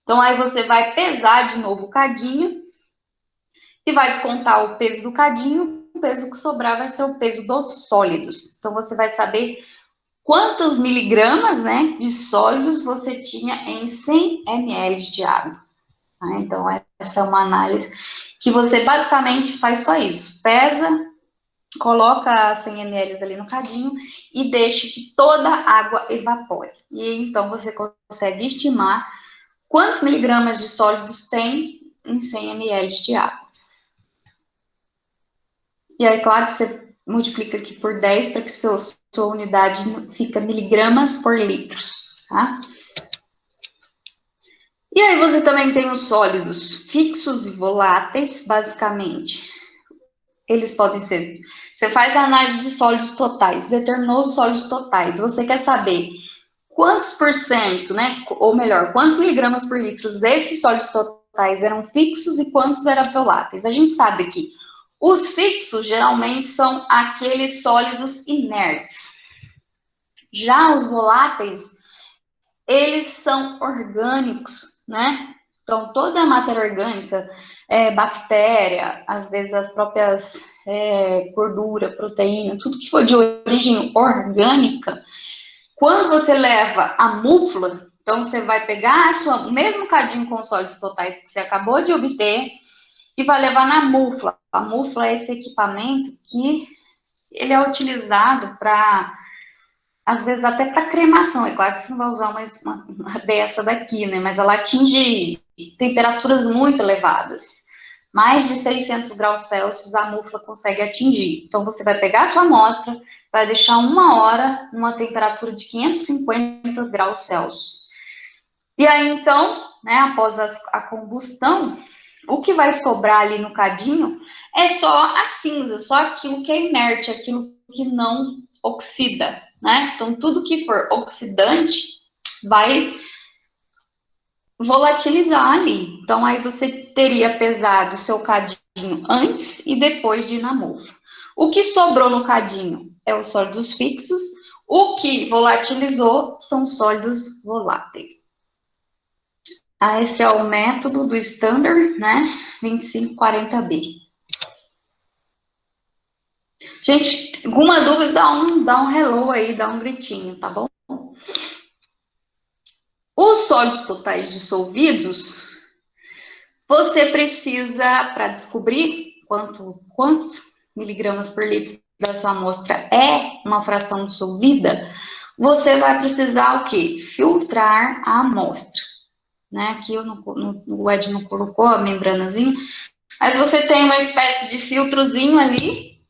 Então, aí você vai pesar de novo o cadinho e vai descontar o peso do cadinho. O peso que sobrar vai ser o peso dos sólidos. Então, você vai saber quantos miligramas, né, de sólidos você tinha em 100 ml de água. Então, essa é uma análise que você basicamente faz só isso. Pesa, coloca 100 ml ali no cadinho e deixa que toda a água evapore. E então, você consegue estimar quantos miligramas de sólidos tem em 100 ml de água. E aí, claro, você multiplica aqui por 10 para que sua unidade fica miligramas por litros, tá? E aí você também tem os sólidos fixos e voláteis, basicamente. Eles podem ser... Você faz a análise de sólidos totais, determinou os sólidos totais. Você quer saber quantos por cento, né? Ou melhor, quantos miligramas por litro desses sólidos totais eram fixos e quantos eram voláteis. A gente sabe que os fixos, geralmente, são aqueles sólidos inertes. Já os voláteis, eles são orgânicos, né? Então, toda a matéria orgânica, bactéria, às vezes as próprias gordura, proteína, tudo que for de origem orgânica, quando você leva a mufla, então você vai pegar o mesmo cadinho com sólidos totais que você acabou de obter e vai levar na mufla. A mufla é esse equipamento que ele é utilizado para, às vezes, até para cremação. É claro que você não vai usar uma dessa daqui, né? Mas ela atinge temperaturas muito elevadas. mais de 600 graus Celsius a mufla consegue atingir. Então, você vai pegar a sua amostra, vai deixar 1 hora numa temperatura de 550 graus Celsius. E aí, então, né, após a combustão, o que vai sobrar ali no cadinho é só a cinza, só aquilo que é inerte, aquilo que não oxida, né? Então, tudo que for oxidante vai volatilizar ali. Então, aí você teria pesado o seu cadinho antes e depois de ir na mufla. O que sobrou no cadinho é os sólidos fixos, o que volatilizou são sólidos voláteis. Esse é o método do Standard, né? 2540B. Gente, alguma dúvida, dá um hello aí, dá um gritinho, tá bom? Os sólidos totais dissolvidos, você precisa, para descobrir quantos miligramas por litro da sua amostra é uma fração dissolvida, você vai precisar o quê? Filtrar a amostra. Né? Aqui o Ed não colocou a membranazinha, mas você tem uma espécie de filtrozinho ali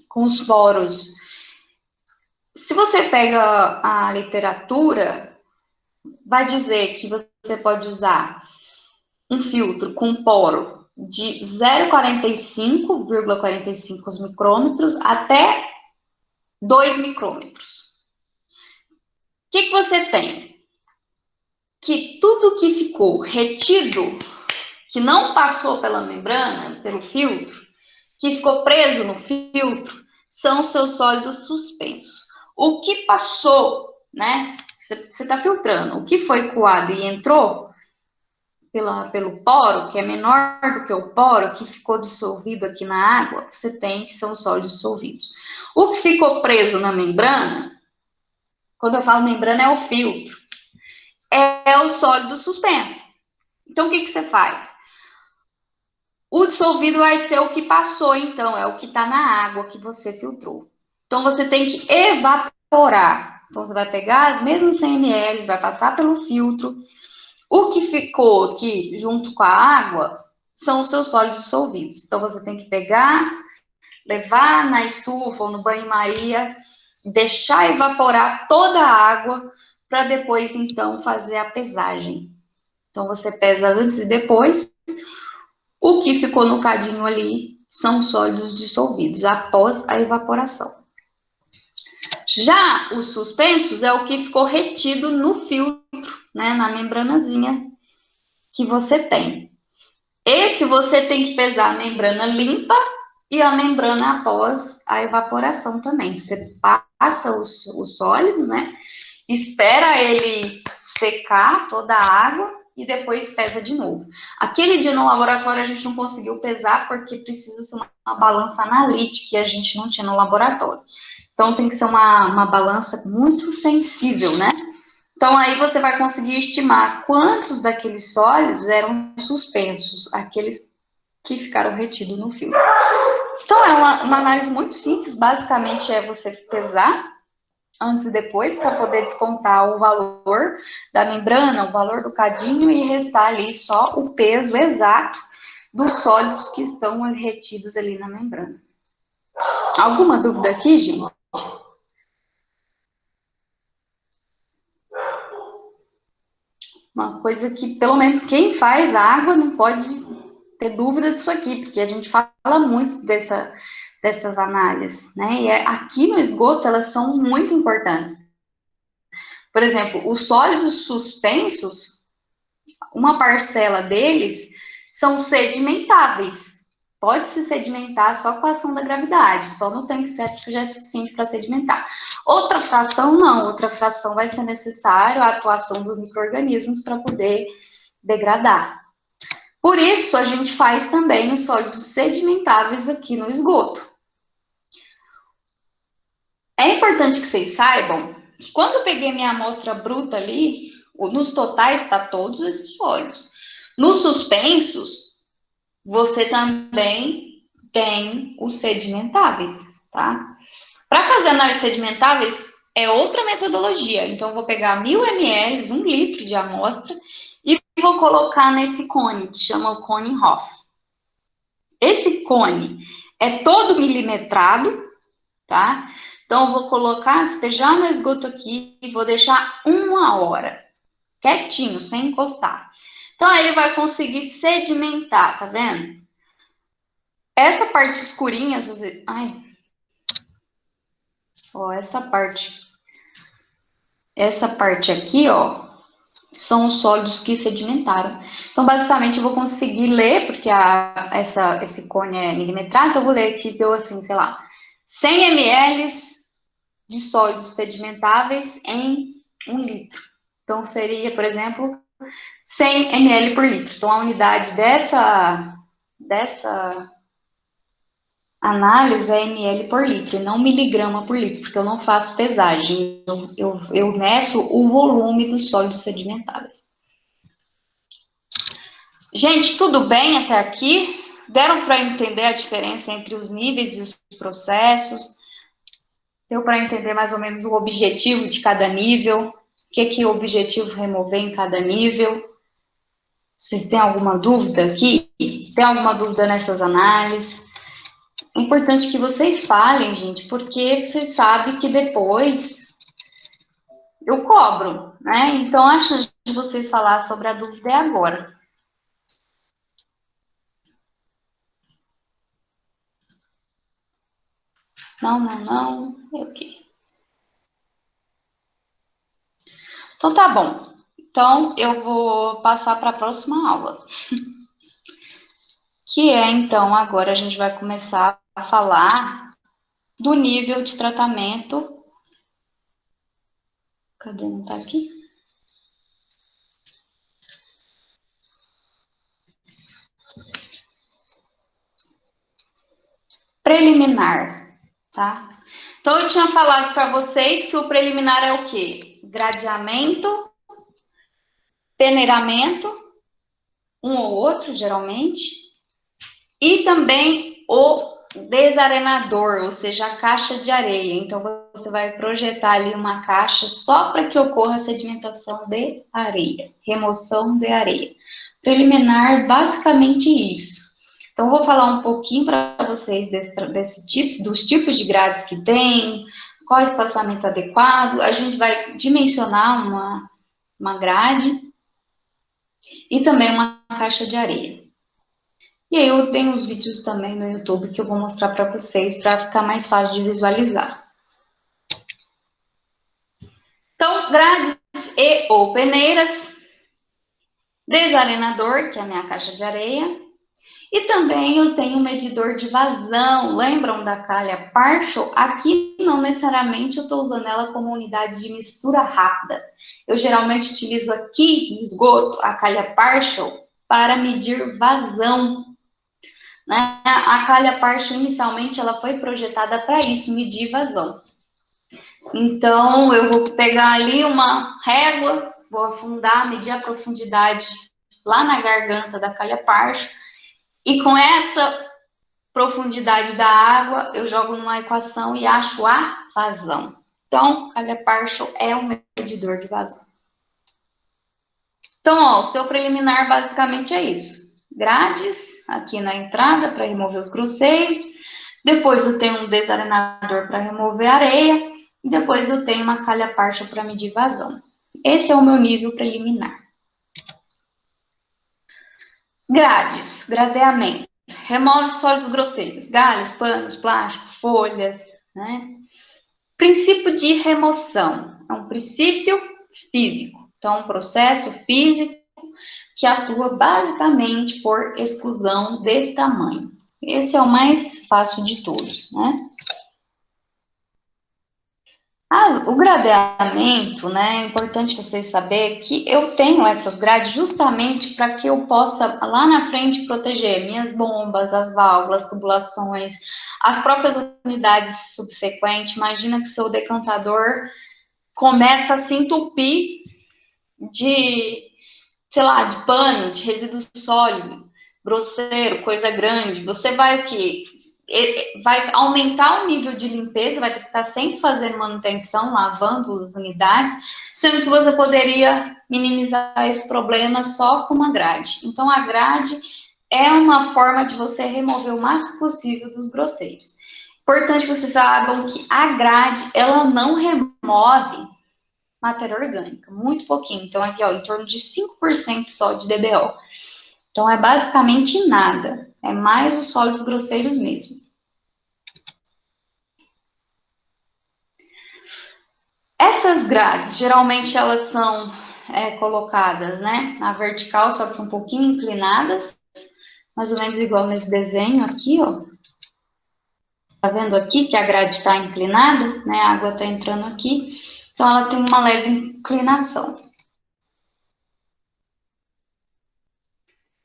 com os poros. Se você pega a literatura, vai dizer que você pode usar um filtro com poro de 0,45 micrômetros até 2 micrômetros. O que você tem? Que tudo que ficou retido, que não passou pela membrana, pelo filtro, que ficou preso no filtro, são seus sólidos suspensos. O que passou, né? Você está filtrando. O que foi coado e entrou pelo poro, que é menor do que o poro, que ficou dissolvido aqui na água, você tem que são sólidos dissolvidos. O que ficou preso na membrana, quando eu falo membrana, é o filtro. É o sólido suspenso. Então, o que você faz? O dissolvido vai ser o que passou, então, é o que está na água que você filtrou. Então, você tem que evaporar. Então, você vai pegar as mesmas 100 ml, vai passar pelo filtro. O que ficou aqui junto com a água são os seus sólidos dissolvidos. Então, você tem que pegar, levar na estufa ou no banho-maria, deixar evaporar toda a água para depois, então, fazer a pesagem. Então, você pesa antes e depois. O que ficou no cadinho ali são sólidos dissolvidos após a evaporação. Já os suspensos é o que ficou retido no filtro, né, na membranazinha que você tem. Esse você tem que pesar a membrana limpa e a membrana após a evaporação também. Você passa os sólidos, né? Espera ele secar toda a água e depois pesa de novo. Aquele dia no laboratório a gente não conseguiu pesar porque precisa ser uma balança analítica e a gente não tinha no laboratório. Então tem que ser uma balança muito sensível, né? Então aí você vai conseguir estimar quantos daqueles sólidos eram suspensos, aqueles que ficaram retidos no filtro. Então é uma análise muito simples, basicamente é você pesar antes e depois, para poder descontar o valor da membrana, o valor do cadinho e restar ali só o peso exato dos sólidos que estão retidos ali na membrana. Alguma dúvida aqui, gente? Uma coisa que, pelo menos, quem faz água não pode ter dúvida disso aqui, porque a gente fala muito dessas análises, né? E aqui no esgoto elas são muito importantes. Por exemplo, os sólidos suspensos, uma parcela deles são sedimentáveis. Pode se sedimentar só com a ação da gravidade, só no tanque séptico já é suficiente para sedimentar. Outra fração não, outra fração vai ser necessário a atuação dos micro-organismos para poder degradar. Por isso, a gente faz também os sólidos sedimentáveis aqui no esgoto. É importante que vocês saibam que quando eu peguei minha amostra bruta ali, nos totais está todos esses sólidos. Nos suspensos, você também tem os sedimentáveis, tá? Para fazer análise sedimentáveis, é outra metodologia. Então, eu vou pegar 1000 ml, 1 litro de amostra, e vou colocar nesse cone, que chama o cone Hoff. Esse cone é todo milimetrado, tá? Então, eu vou colocar, despejar meu esgoto aqui e vou deixar 1 hora, quietinho, sem encostar. Então, aí ele vai conseguir sedimentar, tá vendo? Essa parte escurinha, ai, ó, essa parte aqui, ó, são os sólidos que sedimentaram. Então, basicamente, eu vou conseguir ler, porque esse cone é milimetrado, então eu vou ler que deu assim, sei lá, 100 ml de sólidos sedimentáveis em 1 litro. Então, seria, por exemplo, 100 ml por litro. Então, a unidade dessa análise é ml por litro, e não miligrama por litro, porque eu não faço pesagem. Eu meço o volume dos sólidos sedimentáveis. Gente, tudo bem até aqui? Deram para entender a diferença entre os níveis e os processos? Deu para entender mais ou menos o objetivo de cada nível? O que é o objetivo remover em cada nível? Vocês têm alguma dúvida aqui? Tem alguma dúvida nessas análises? É importante que vocês falem, gente, porque vocês sabem que depois eu cobro, né? Então, a chance de vocês falar sobre a dúvida é agora. Não. É o quê? Então, tá bom. Então, eu vou passar para a próxima aula. Que é, então, agora a gente vai começar a falar do nível de tratamento. Cadê? Não tá aqui? Preliminar, tá? Então, eu tinha falado para vocês que o preliminar é o quê? Gradeamento, peneiramento, um ou outro, geralmente, e também o desarenador, ou seja, a caixa de areia. Então, você vai projetar ali uma caixa só para que ocorra a sedimentação de areia, remoção de areia. Preliminar, basicamente isso. Então, vou falar um pouquinho para vocês dos tipos de grades que tem, qual é o espaçamento adequado. A gente vai dimensionar uma grade e também uma caixa de areia. E aí eu tenho os vídeos também no YouTube que eu vou mostrar para vocês para ficar mais fácil de visualizar. Então, grades e ou peneiras, desarenador, que é a minha caixa de areia, e também eu tenho um medidor de vazão. Lembram da calha partial? Aqui não necessariamente eu estou usando ela como unidade de mistura rápida. Eu geralmente utilizo aqui no esgoto a calha partial para medir vazão. Né? A calha partial inicialmente ela foi projetada para isso, medir vazão. Então eu vou pegar ali uma régua, vou afundar, medir a profundidade lá na garganta da calha partial. E com essa profundidade da água, eu jogo numa equação e acho a vazão. Então, calha partial é um medidor de vazão. Então, ó, o seu preliminar basicamente é isso. Grades aqui na entrada para remover os grosseiros. Depois eu tenho um desarenador para remover areia. E depois eu tenho uma calha partial para medir vazão. Esse é o meu nível preliminar. Grades, gradeamento. Remove sólidos grosseiros, galhos, panos, plástico, folhas, né? Princípio de remoção. É um princípio físico. Então, um processo físico que atua basicamente por exclusão de tamanho. Esse é o mais fácil de todos, né? O gradeamento, né, é importante vocês saberem que eu tenho essas grades justamente para que eu possa, lá na frente, proteger minhas bombas, as válvulas, tubulações, as próprias unidades subsequentes. Imagina que seu decantador começa a se entupir de, sei lá, de pano, de resíduo sólido, grosseiro, coisa grande. Você vai o quê? Vai aumentar o nível de limpeza, vai ter que estar sempre fazendo manutenção, lavando as unidades, sendo que você poderia minimizar esse problema só com uma grade. Então, a grade é uma forma de você remover o máximo possível dos grosseiros. Importante que vocês saibam que a grade, ela não remove matéria orgânica, muito pouquinho. Então, aqui, ó, em torno de 5% só de DBO. Então, é basicamente nada. É mais os sólidos grosseiros mesmo. Essas grades, geralmente, elas são colocadas, né, na vertical, só que um pouquinho inclinadas, mais ou menos igual nesse desenho aqui, ó. Tá vendo aqui que a grade está inclinada, né, a água está entrando aqui, então ela tem uma leve inclinação.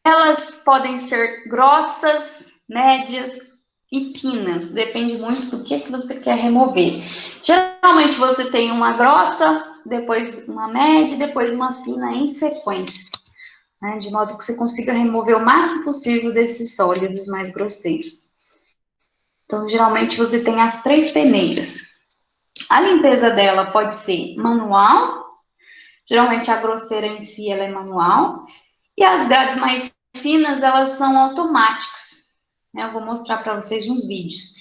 Elas podem ser grossas, médias e finas, depende muito do que você quer remover. Geralmente você tem uma grossa, depois uma média e depois uma fina em sequência, né, de modo que você consiga remover o máximo possível desses sólidos mais grosseiros. Então, geralmente você tem as 3 peneiras. A limpeza dela pode ser manual, geralmente a grosseira em si ela é manual, e as grades mais finas, elas são automáticas. Eu vou mostrar para vocês uns vídeos.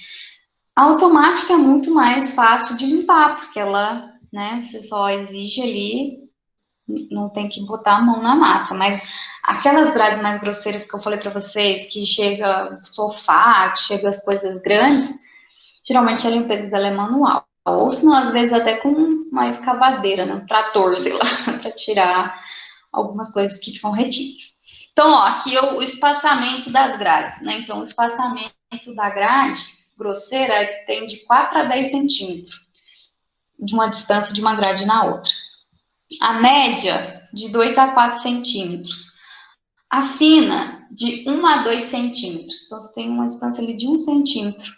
A automática é muito mais fácil de limpar, porque ela, né, você só exige ali, não tem que botar a mão na massa, mas aquelas grades mais grosseiras que eu falei para vocês, que chega sofá, que chega as coisas grandes, geralmente a limpeza dela é manual. Ou se não, às vezes até com uma escavadeira, né, um trator, sei lá, para tirar algumas coisas que ficam retidas. Então, ó, aqui é o espaçamento das grades, né? Então, o espaçamento da grade grosseira tem de 4 a 10 centímetros, de uma distância de uma grade na outra. A média, de 2 a 4 centímetros. A fina, de 1 a 2 centímetros. Então, você tem uma distância ali de 1 centímetro.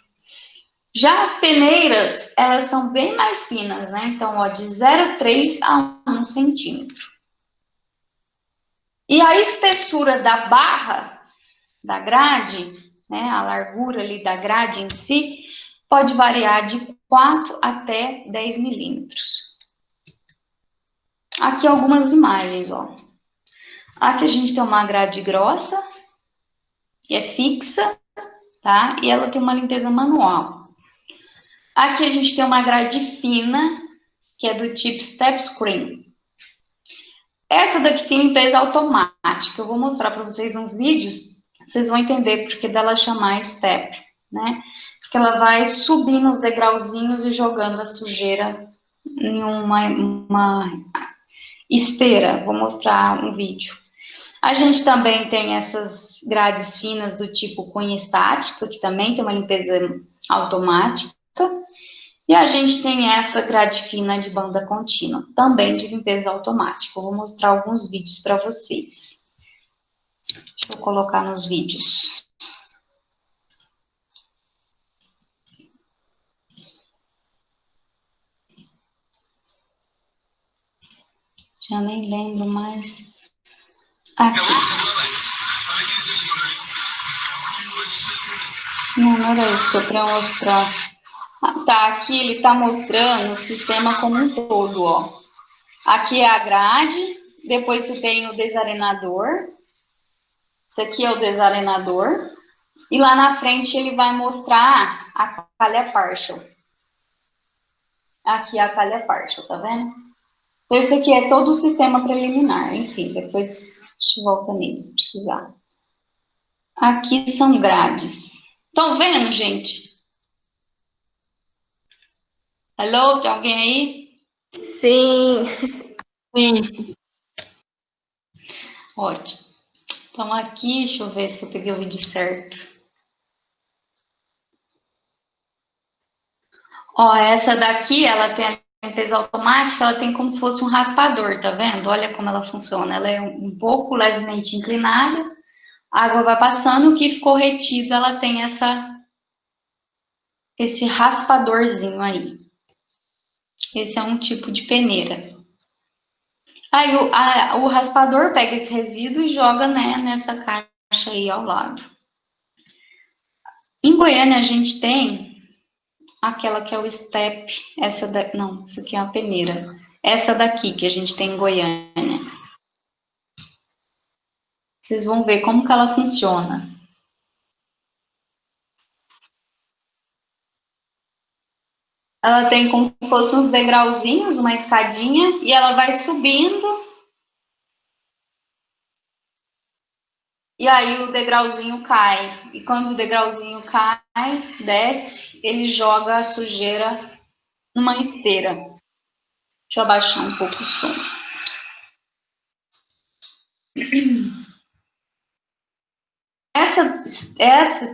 Já as peneiras, elas são bem mais finas, né? Então, ó, de 0,3 a 1 centímetro. E a espessura da barra, da grade, né, a largura ali da grade em si, pode variar de 4 até 10 milímetros. Aqui algumas imagens, ó. Aqui a gente tem uma grade grossa, que é fixa, tá? E ela tem uma limpeza manual. Aqui a gente tem uma grade fina, que é do tipo step screen. Essa daqui tem limpeza automática. Eu vou mostrar para vocês uns vídeos, vocês vão entender porque dela chamar step, né? Porque ela vai subindo os degrauzinhos e jogando a sujeira em uma esteira. Vou mostrar um vídeo. A gente também tem essas grades finas do tipo cunha estática, que também tem uma limpeza automática. E a gente tem essa grade fina de banda contínua, também de limpeza automática. Eu vou mostrar alguns vídeos para vocês. Deixa eu colocar nos vídeos. Já nem lembro mais. Aqui. Não era isso que eu queria mostrar. Tá, aqui ele está mostrando o sistema como um todo, ó. Aqui é a grade, depois você tem o desarenador. Isso aqui é o desarenador. E lá na frente ele vai mostrar a calha partial. Aqui é a calha partial, tá vendo? Então, isso aqui é todo o sistema preliminar. Enfim, depois a gente volta nele se precisar. Aqui são grades. Estão vendo, gente? Hello, tem alguém aí? Sim. Sim. Ótimo. Então, aqui, deixa eu ver se eu peguei o vídeo certo. Ó, essa daqui, ela tem a limpeza automática, ela tem como se fosse um raspador, tá vendo? Olha como ela funciona. Ela é um pouco levemente inclinada, a água vai passando, o que ficou retido, ela tem esse raspadorzinho aí. Esse é um tipo de peneira. Aí o raspador pega esse resíduo e joga, né, nessa caixa aí ao lado. Em Goiânia a gente tem aquela que é o step, não, isso aqui é uma peneira. Essa daqui que a gente tem em Goiânia. Vocês vão ver como que ela funciona. Ela tem como se fossem uns degrauzinhos, uma escadinha, e ela vai subindo. E aí o degrauzinho cai. E quando o degrauzinho cai, desce, ele joga a sujeira numa esteira. Deixa eu abaixar um pouco o som.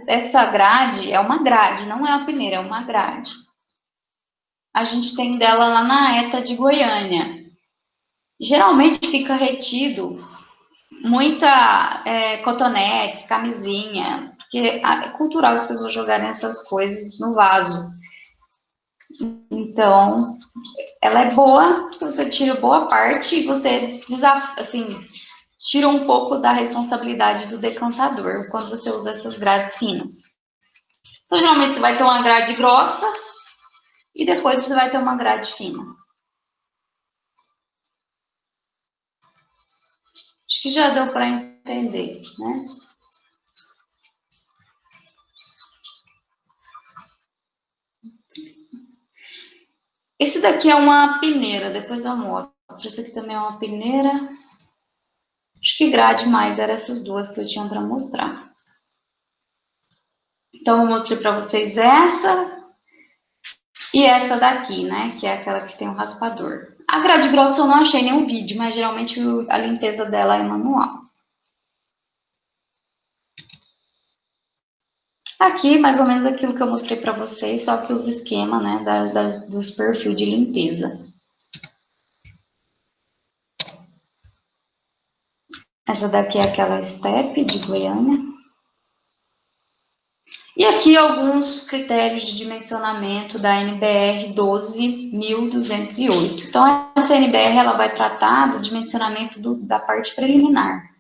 Essa grade é uma grade, não é uma peneira, é uma grade. A gente tem dela lá na ETA de Goiânia. Geralmente fica retido muita cotonete, camisinha, porque é cultural as pessoas jogarem essas coisas no vaso. Então, ela é boa, porque você tira boa parte e você tira um pouco da responsabilidade do decantador quando você usa essas grades finas. Então, geralmente você vai ter uma grade grossa e depois você vai ter uma grade fina. Acho que já deu para entender, né? Esse daqui é uma peneira, depois eu mostro. Esse aqui também é uma peneira. Acho que grade mais eram essas duas que eu tinha para mostrar. Então, eu mostrei para vocês essa e essa daqui, né? Que é aquela que tem o raspador. A grade grossa eu não achei nenhum vídeo, mas geralmente a limpeza dela é manual. Aqui, mais ou menos aquilo que eu mostrei para vocês, só que os esquemas, né, dos perfis de limpeza. Essa daqui é aquela Step de Goiânia. E aqui alguns critérios de dimensionamento da NBR 12.208. Então, essa NBR ela vai tratar do dimensionamento da parte preliminar.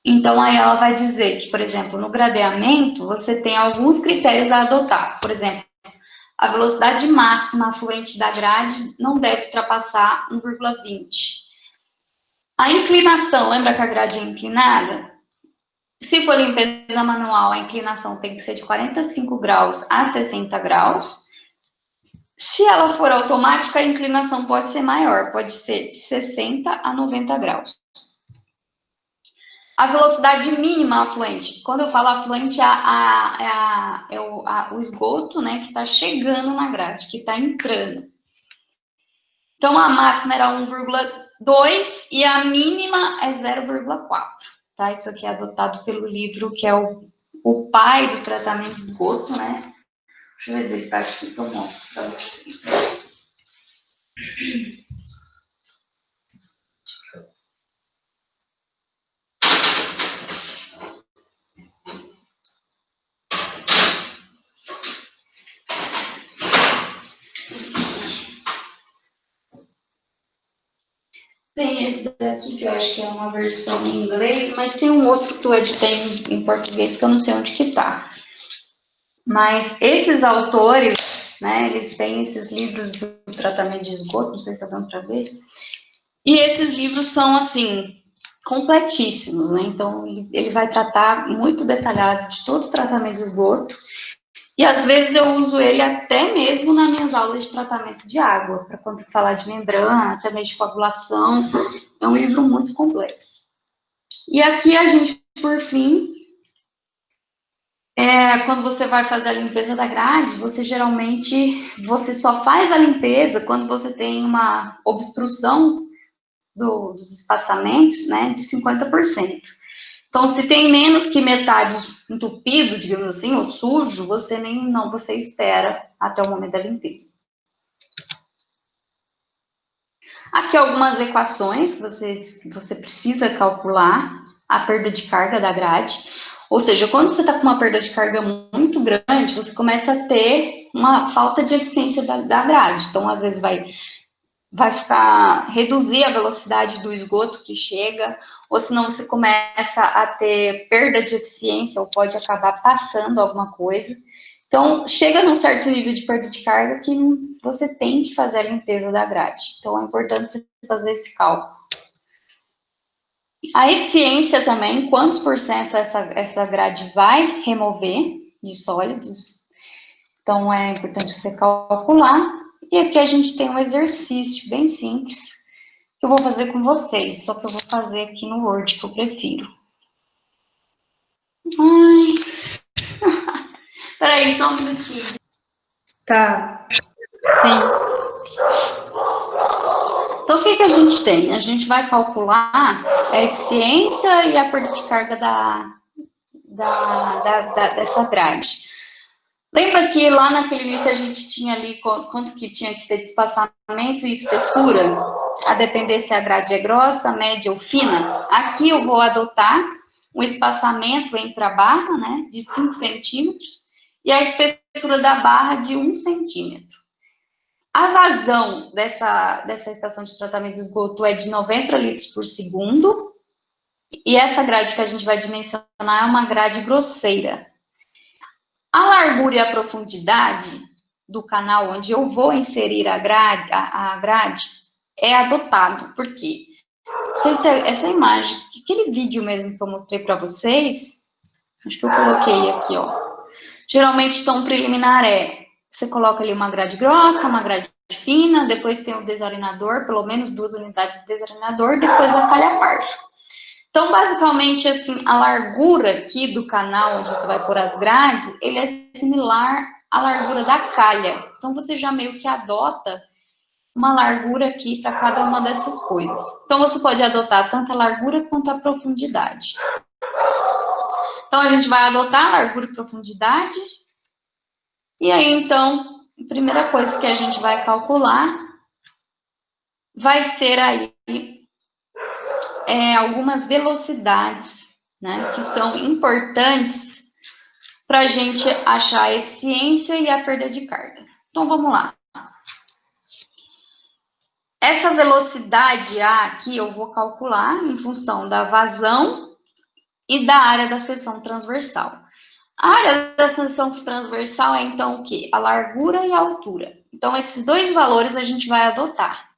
Então, aí ela vai dizer que, por exemplo, no gradeamento, você tem alguns critérios a adotar. Por exemplo, a velocidade máxima afluente da grade não deve ultrapassar 1,20. A inclinação, lembra que a grade é inclinada? Se for limpeza manual, a inclinação tem que ser de 45 graus a 60 graus. Se ela for automática, a inclinação pode ser maior, pode ser de 60 a 90 graus. A velocidade mínima afluente. Quando eu falo afluente, é o esgoto, né, que está chegando na grade, que está entrando. Então, a máxima era 1,2 e a mínima é 0,4. Tá? Isso aqui é adotado pelo livro, que é o pai do tratamento de esgoto, né? Deixa eu ver se ele está aqui, que eu mostro para vocês. Tem esse daqui, que eu acho que é uma versão em inglês, mas tem um outro que eu editei em português, que eu não sei onde que tá. Mas esses autores, né, eles têm esses livros do tratamento de esgoto, não sei se está dando para ver. E esses livros são, assim, completíssimos, né? Então, ele vai tratar muito detalhado de todo o tratamento de esgoto. E, às vezes, eu uso ele até mesmo nas minhas aulas de tratamento de água, para quando falar de membrana, até mesmo de coagulação. É um livro muito completo. E aqui a gente, por fim, quando você vai fazer a limpeza da grade, você só faz a limpeza quando você tem uma obstrução dos espaçamentos, né, de 50%. Então, se tem menos que metade entupido, digamos assim, ou sujo, você espera até o momento da limpeza. Aqui algumas equações que você precisa calcular a perda de carga da grade. Ou seja, quando você está com uma perda de carga muito grande, você começa a ter uma falta de eficiência da grade. Então, às vezes, vai reduzir a velocidade do esgoto que chega, ou senão você começa a ter perda de eficiência, ou pode acabar passando alguma coisa. Então, chega num certo nível de perda de carga que você tem que fazer a limpeza da grade. Então, é importante você fazer esse cálculo. A eficiência também, quantos por cento essa grade vai remover de sólidos. Então, é importante você calcular. E aqui a gente tem um exercício bem simples que eu vou fazer com vocês, só que eu vou fazer aqui no Word, que eu prefiro. Ai. Peraí, só um minutinho. Tá. Sim. Então, o que a gente tem? A gente vai calcular a eficiência e a perda de carga dessa grade. Lembra que lá naquele início a gente tinha ali quanto que tinha que ter de espaçamento e espessura, a depender se a grade é grossa, média ou fina? Aqui eu vou adotar um espaçamento entre a barra, né, de 5 centímetros, e a espessura da barra de 1 centímetro. A vazão dessa estação de tratamento de esgoto é de 90 litros por segundo, e essa grade que a gente vai dimensionar é uma grade grosseira. A largura e a profundidade do canal onde eu vou inserir a grade é adotado. Por quê? Não sei se essa imagem, aquele vídeo mesmo que eu mostrei para vocês, acho que eu coloquei aqui, ó. Geralmente, tom preliminar você coloca ali uma grade grossa, uma grade fina, depois tem o desalinador, pelo menos 2 unidades de desalinador, depois a calha parcha. Então, basicamente, assim, a largura aqui do canal onde você vai pôr as grades, ele é similar à largura da calha. Então, você já meio que adota uma largura aqui para cada uma dessas coisas. Então, você pode adotar tanto a largura quanto a profundidade. Então, a gente vai adotar a largura e profundidade. E aí, então, a primeira coisa que a gente vai calcular vai ser aí algumas velocidades, né, que são importantes para a gente achar a eficiência e a perda de carga. Então, vamos lá. Essa velocidade A aqui eu vou calcular em função da vazão e da área da seção transversal. A área da seção transversal é, então, o quê? A largura e a altura. Então, esses dois valores a gente vai adotar.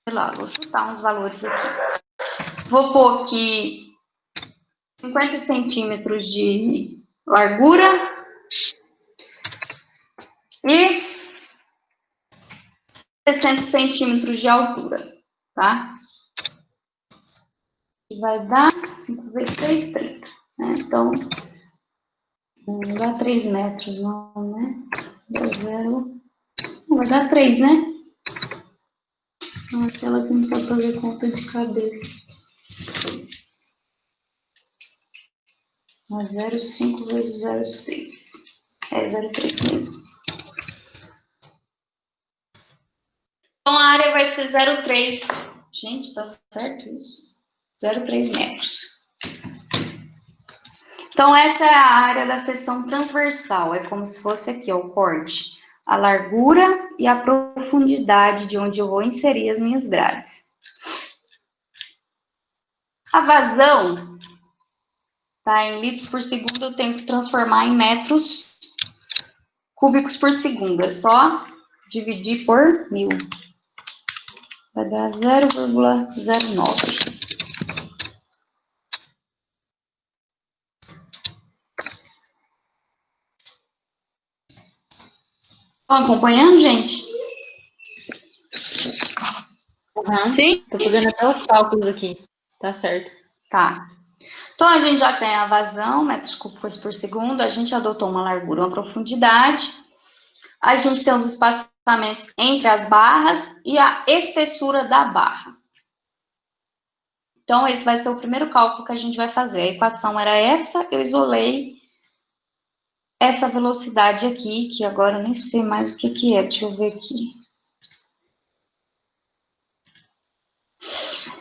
Sei lá, vou chutar uns valores aqui. Vou pôr aqui 50 centímetros de largura e 60 centímetros de altura, tá? E vai dar 5 vezes 6, 30. Né? Então, não dá 3 metros, não, né? Dá 0. Não, vai dar 3, né? Aquela que não pode fazer conta de cabeça. 0,5 vezes 0,6. É 0,3 mesmo. Então, a área vai ser 0,3. Gente, tá certo isso? 0,3 metros. Então, essa é a área da seção transversal. É como se fosse aqui, ó, o corte. A largura e a profundidade de onde eu vou inserir as minhas grades. A vazão, tá, em litros por segundo, eu tenho que transformar em metros cúbicos por segundo. É só dividir por 1000. Vai dar 0,09. Estão acompanhando, gente? Uhum. Sim? Tô fazendo até os cálculos aqui. Tá certo. Tá. Então, a gente já tem a vazão, metros cúbicos por segundo, a gente adotou uma largura, uma profundidade, a gente tem os espaçamentos entre as barras e a espessura da barra. Então, esse vai ser o primeiro cálculo que a gente vai fazer. A equação era essa, eu isolei essa velocidade aqui, que agora eu nem sei mais o que é, deixa eu ver aqui.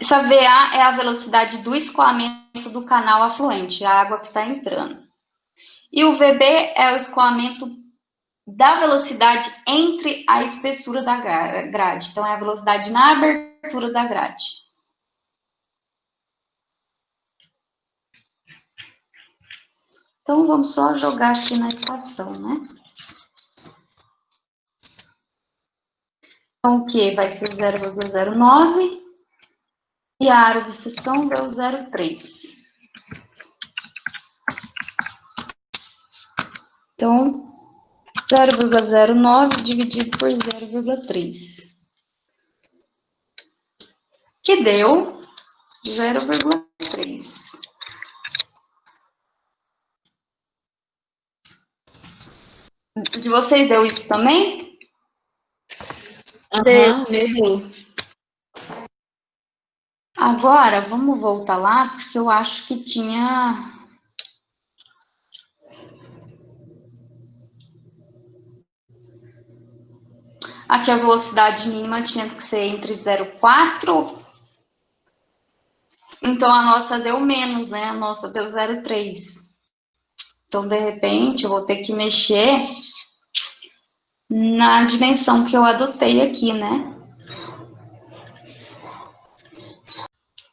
Essa VA é a velocidade do escoamento do canal afluente, a água que está entrando. E o VB é o escoamento da velocidade entre a espessura da grade. Então, é a velocidade na abertura da grade. Então, vamos só jogar aqui na equação, né? Então, o que vai ser 0,09 E a área de seção deu 0,3. Então, 0,09 dividido por 0,3. Que deu 0,3. De vocês deu isso também? Aham, meu Deus. Agora, vamos voltar lá, porque eu acho que tinha... Aqui a velocidade mínima tinha que ser entre 0,4. Então, a nossa deu menos, né? A nossa deu 0,3. Então, de repente, eu vou ter que mexer na dimensão que eu adotei aqui, né?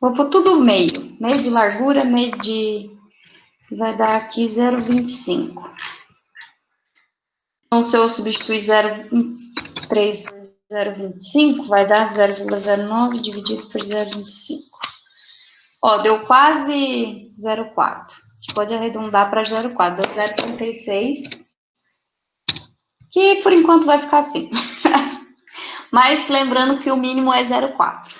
Vou pôr tudo meio. Meio de largura, meio de... Vai dar aqui 0,25. Então, se eu substituir 0,3 por 0,25, vai dar 0,09 dividido por 0,25. Ó, deu quase 0,4. A gente pode arredondar para 0,4. Deu 0,36. Que, por enquanto, vai ficar assim. Mas, lembrando que o mínimo é 0,4.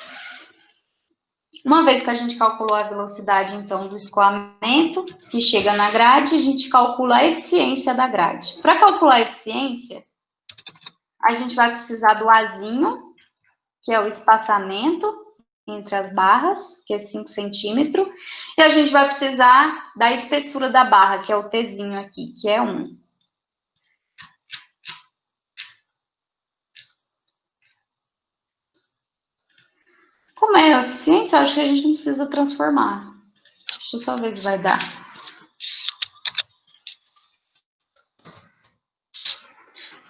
Uma vez que a gente calculou a velocidade, então, do escoamento, que chega na grade, a gente calcula a eficiência da grade. Para calcular a eficiência, a gente vai precisar do Azinho, que é o espaçamento entre as barras, que é 5 centímetros, e a gente vai precisar da espessura da barra, que é o Tzinho aqui, que é 1. Como é a eficiência, eu acho que a gente não precisa transformar. Deixa eu só ver se vai dar.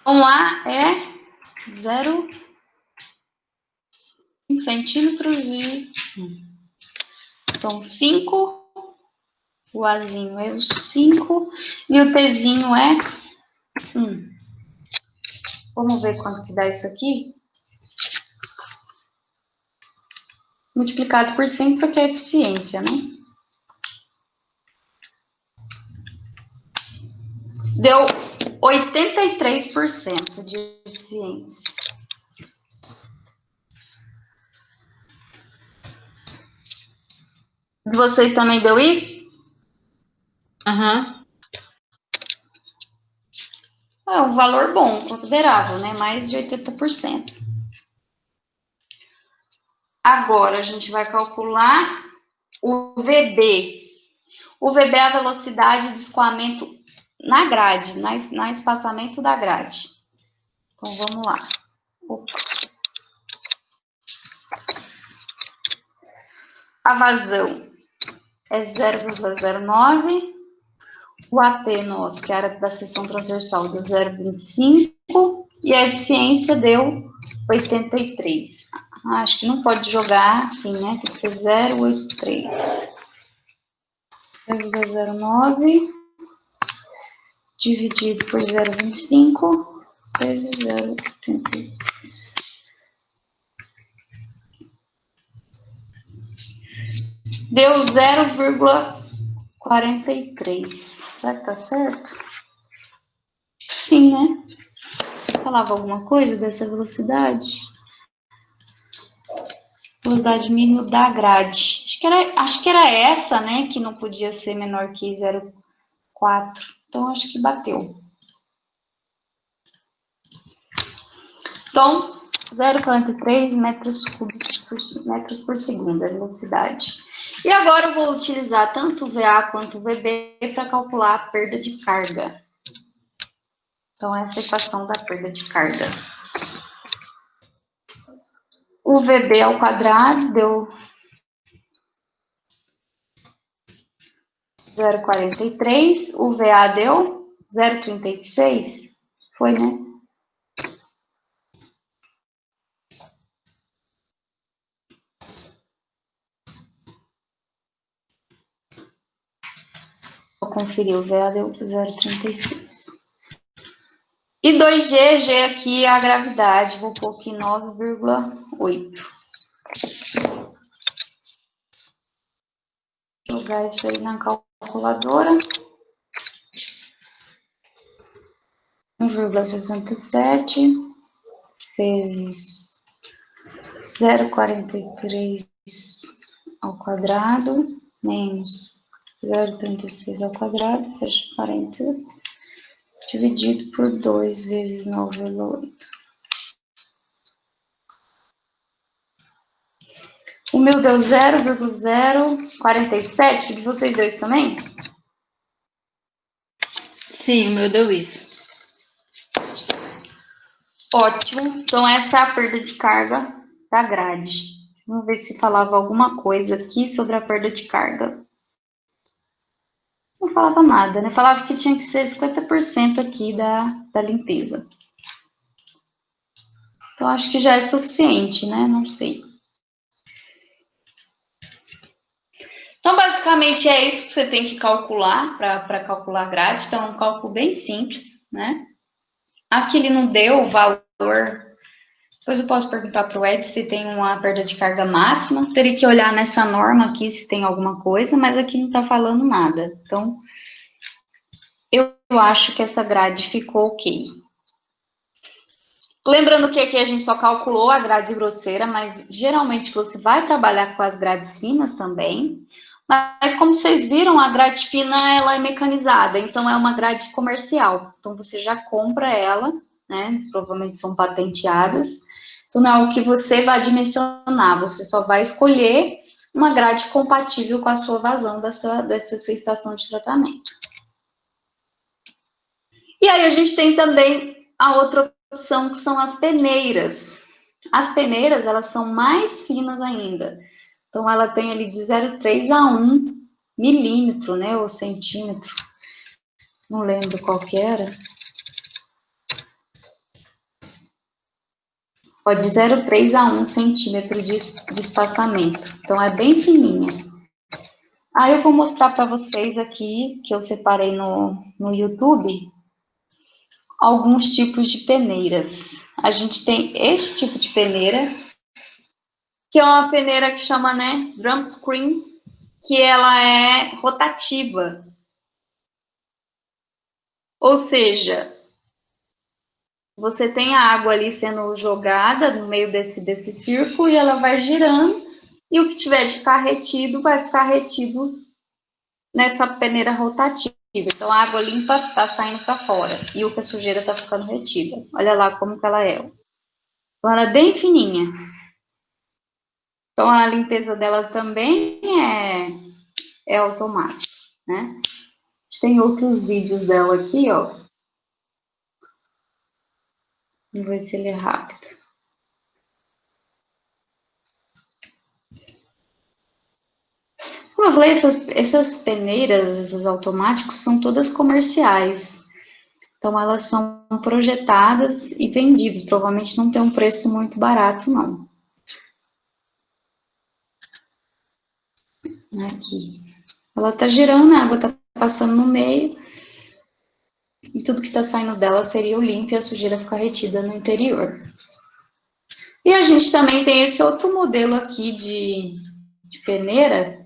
Então, lá é 0,5 centímetros e 1. Então, 5. O Azinho é o 5. E o Tzinho é 1. Vamos ver quanto que dá isso aqui? Multiplicado por 100, porque é eficiência, né? Deu 83% de eficiência. De vocês também deu isso? Aham. É um valor bom, considerável, né? Mais de 80%. Agora, a gente vai calcular o VB. O VB é a velocidade de escoamento na grade, no espaçamento da grade. Então, vamos lá. Opa. A vazão é 0,09. O AT nosso, que era da seção transversal, deu 0,25. E a eficiência deu 83. Acho que não pode jogar assim, né? Tem que ser 0,83. 0,09 dividido por 0,25 vezes 0,83. Deu 0,43. Será que tá certo? Sim, né? Falava alguma coisa dessa velocidade? Velocidade mínima da grade. Acho que era essa, né? Que não podia ser menor que 0,4. Então, acho que bateu. Então, 0,43 metros por segundo, a velocidade. E agora eu vou utilizar tanto o VA quanto o VB para calcular a perda de carga. Então, essa é a equação da perda de carga. O VB ao quadrado deu 0,43. O VA deu 0,36. Foi, né? Vou conferir, o VA deu 0,36. E 2G, G aqui é a gravidade, vou pôr aqui 9,8. jogar isso aí na calculadora. 1,67 vezes 0,43 ao quadrado menos 0,36 ao quadrado, fecha parênteses, dividido por 2 vezes 9,8. O meu deu 0,047, de vocês dois também? Sim, o meu deu isso. Ótimo. Então, essa é a perda de carga da grade. Vamos ver se falava alguma coisa aqui sobre a perda de carga. Não falava nada, né? Falava que tinha que ser 50% aqui da limpeza. Então, acho que já é suficiente, né? Não sei. Então, basicamente, é isso que você tem que calcular para calcular a grade. Então, é um cálculo bem simples, né? Aqui ele não deu o valor. Depois eu posso perguntar para o Ed se tem uma perda de carga máxima. Teria que olhar nessa norma aqui se tem alguma coisa, mas aqui não está falando nada. Então, eu acho que essa grade ficou ok. Lembrando que aqui a gente só calculou a grade grosseira, mas geralmente você vai trabalhar com as grades finas também. Mas como vocês viram, a grade fina ela é mecanizada, então é uma grade comercial. Então você já compra ela, né? Provavelmente são patenteadas. Então não é o que você vai dimensionar, você só vai escolher uma grade compatível com a sua vazão da sua estação de tratamento. E aí a gente tem também a outra opção, que são as peneiras. As peneiras, elas são mais finas ainda. Então, ela tem ali de 0,3 a 1 milímetro, né, ou centímetro. Não lembro qual que era. Ó, de 0,3 a 1 centímetro de espaçamento. Então, é bem fininha. Aí, eu vou mostrar para vocês aqui, que eu separei no YouTube, alguns tipos de peneiras. A gente tem esse tipo de peneira, que é uma peneira que chama, né, drum screen, que ela é rotativa. Ou seja, você tem a água ali sendo jogada no meio desse círculo e ela vai girando, e o que tiver de ficar retido, vai ficar retido nessa peneira rotativa. Então, a água limpa está saindo para fora, e o que a sujeira está ficando retida. Olha lá como que ela é. Então, ela é bem fininha. Então, a limpeza dela também é automática, né? A gente tem outros vídeos dela aqui, ó. Vamos ver se ele é rápido. Como eu falei, essas peneiras, esses automáticos, são todas comerciais. Então, elas são projetadas e vendidas. Provavelmente não tem um preço muito barato, não. Aqui. Ela tá girando, a água tá passando no meio. E tudo que tá saindo dela seria o limpo e a sujeira ficar retida no interior. E a gente também tem esse outro modelo aqui de peneira,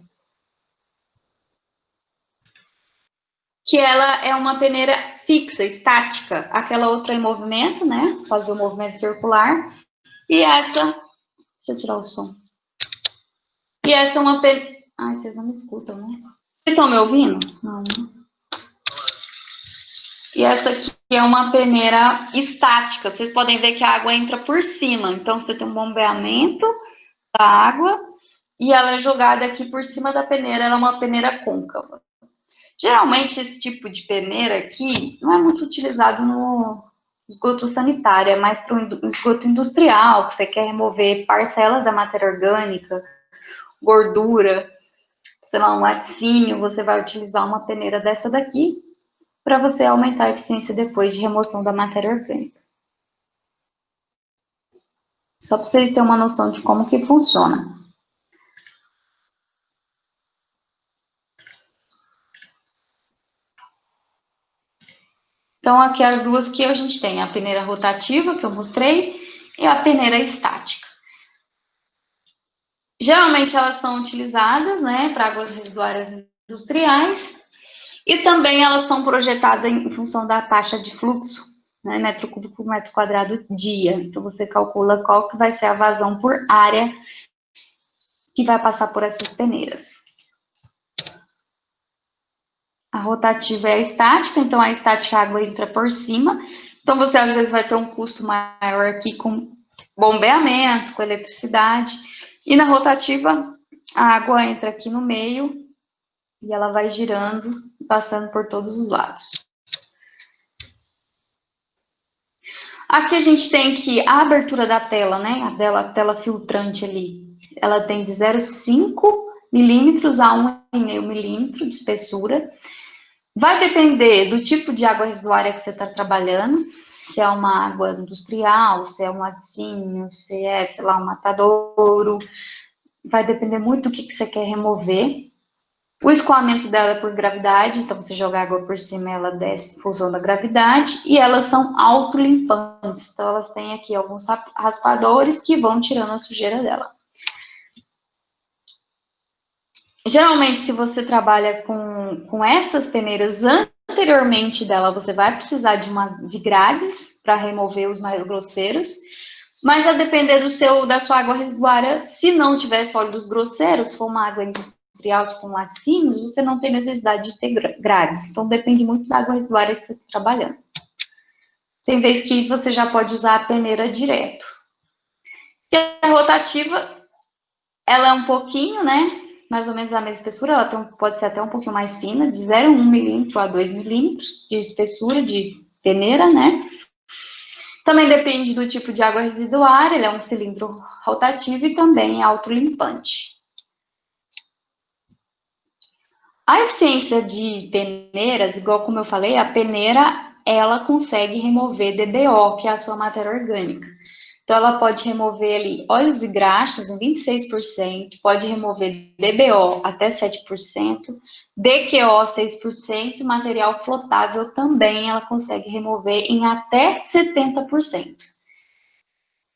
que ela é uma peneira fixa, estática. Aquela outra em movimento, né? Fazer o movimento circular. E essa... Deixa eu tirar o som. E essa é uma peneira... Ai, vocês não me escutam, né? Vocês estão me ouvindo? Não. E essa aqui é uma peneira estática. Vocês podem ver que a água entra por cima. Então, você tem um bombeamento da água e ela é jogada aqui por cima da peneira. Ela é uma peneira côncava. Geralmente, esse tipo de peneira aqui não é muito utilizado no esgoto sanitário, é mais para o esgoto industrial, que você quer remover parcelas da matéria orgânica, gordura, sei lá, um laticínio, você vai utilizar uma peneira dessa daqui para você aumentar a eficiência depois de remoção da matéria orgânica. Só para vocês terem uma noção de como que funciona. Então, aqui as duas que a gente tem, a peneira rotativa, que eu mostrei, e a peneira estática. Geralmente, elas são utilizadas, né, para águas residuárias industriais, e também elas são projetadas em função da taxa de fluxo, né, metro cúbico por metro quadrado dia. Então, você calcula qual que vai ser a vazão por área que vai passar por essas peneiras. A rotativa é a estática, então a estática a água entra por cima. Então, você às vezes vai ter um custo maior aqui com bombeamento, com eletricidade. E na rotativa, a água entra aqui no meio e ela vai girando, passando por todos os lados. Aqui a gente tem que a abertura da tela, né? A tela filtrante ali, ela tem de 0,5 milímetros a 1,5 milímetro de espessura. Vai depender do tipo de água residuária que você está trabalhando, se é uma água industrial, se é um laticínio, se é, sei lá, um matadouro. Vai depender muito do que você quer remover. O escoamento dela é por gravidade, então você joga água por cima, ela desce em função da gravidade, e elas são autolimpantes, então elas têm aqui alguns raspadores que vão tirando a sujeira dela. Geralmente, se você trabalha com essas peneiras anteriormente dela, você vai precisar de grades para remover os mais grosseiros, mas a depender da sua água residuária, se não tiver sólidos grosseiros, se for uma água industrial, tipo laticínios, você não tem necessidade de ter grades. Então, depende muito da água residuária que você está trabalhando. Tem vezes que você já pode usar a peneira direto. E a rotativa, ela é um pouquinho, né? Mais ou menos a mesma espessura, ela pode ser até um pouquinho mais fina, de 0,1 milímetro a 2 milímetros de espessura de peneira, né? Também depende do tipo de água residuária, ele é um cilindro rotativo e também é autolimpante. A eficiência de peneiras, igual como eu falei, a peneira, ela consegue remover DBO, que é a sua matéria orgânica. Então, ela pode remover ali óleos e graxas em 26%, pode remover DBO até 7%, DQO 6%, material flotável também ela consegue remover em até 70%.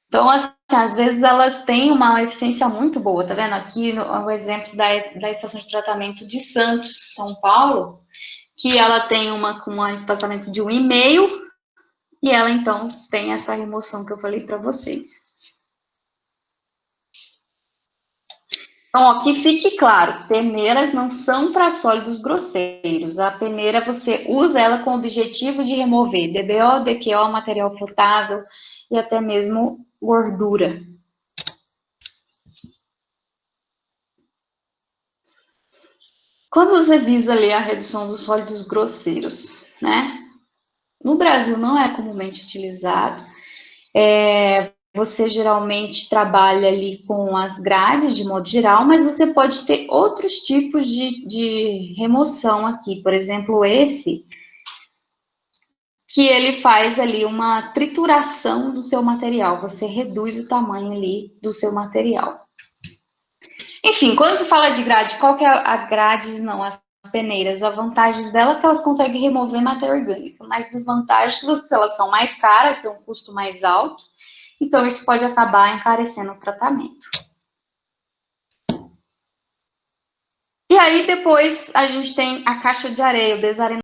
Então, assim, às vezes elas têm uma eficiência muito boa, tá vendo? Aqui o exemplo da estação de tratamento de Santos, São Paulo, que ela tem com um espaçamento de 1,5, e ela, então, tem essa remoção que eu falei para vocês. Então, ó, que fique claro, peneiras não são para sólidos grosseiros. A peneira, você usa ela com o objetivo de remover DBO, DQO, material flotável e até mesmo gordura. Quando você visa ali a redução dos sólidos grosseiros, né? No Brasil não é comumente utilizado. Você geralmente trabalha ali com as grades, de modo geral, mas você pode ter outros tipos de remoção aqui. Por exemplo, esse, que ele faz ali uma trituração do seu material. Você reduz o tamanho ali do seu material. Enfim, quando se fala de grade, qual que é a grades? Não, as peneiras. As vantagens dela é que elas conseguem remover matéria orgânica, mas desvantagens que elas são mais caras, têm um custo mais alto, então isso pode acabar encarecendo o tratamento. E aí depois a gente tem a caixa de areia, o desarenamento.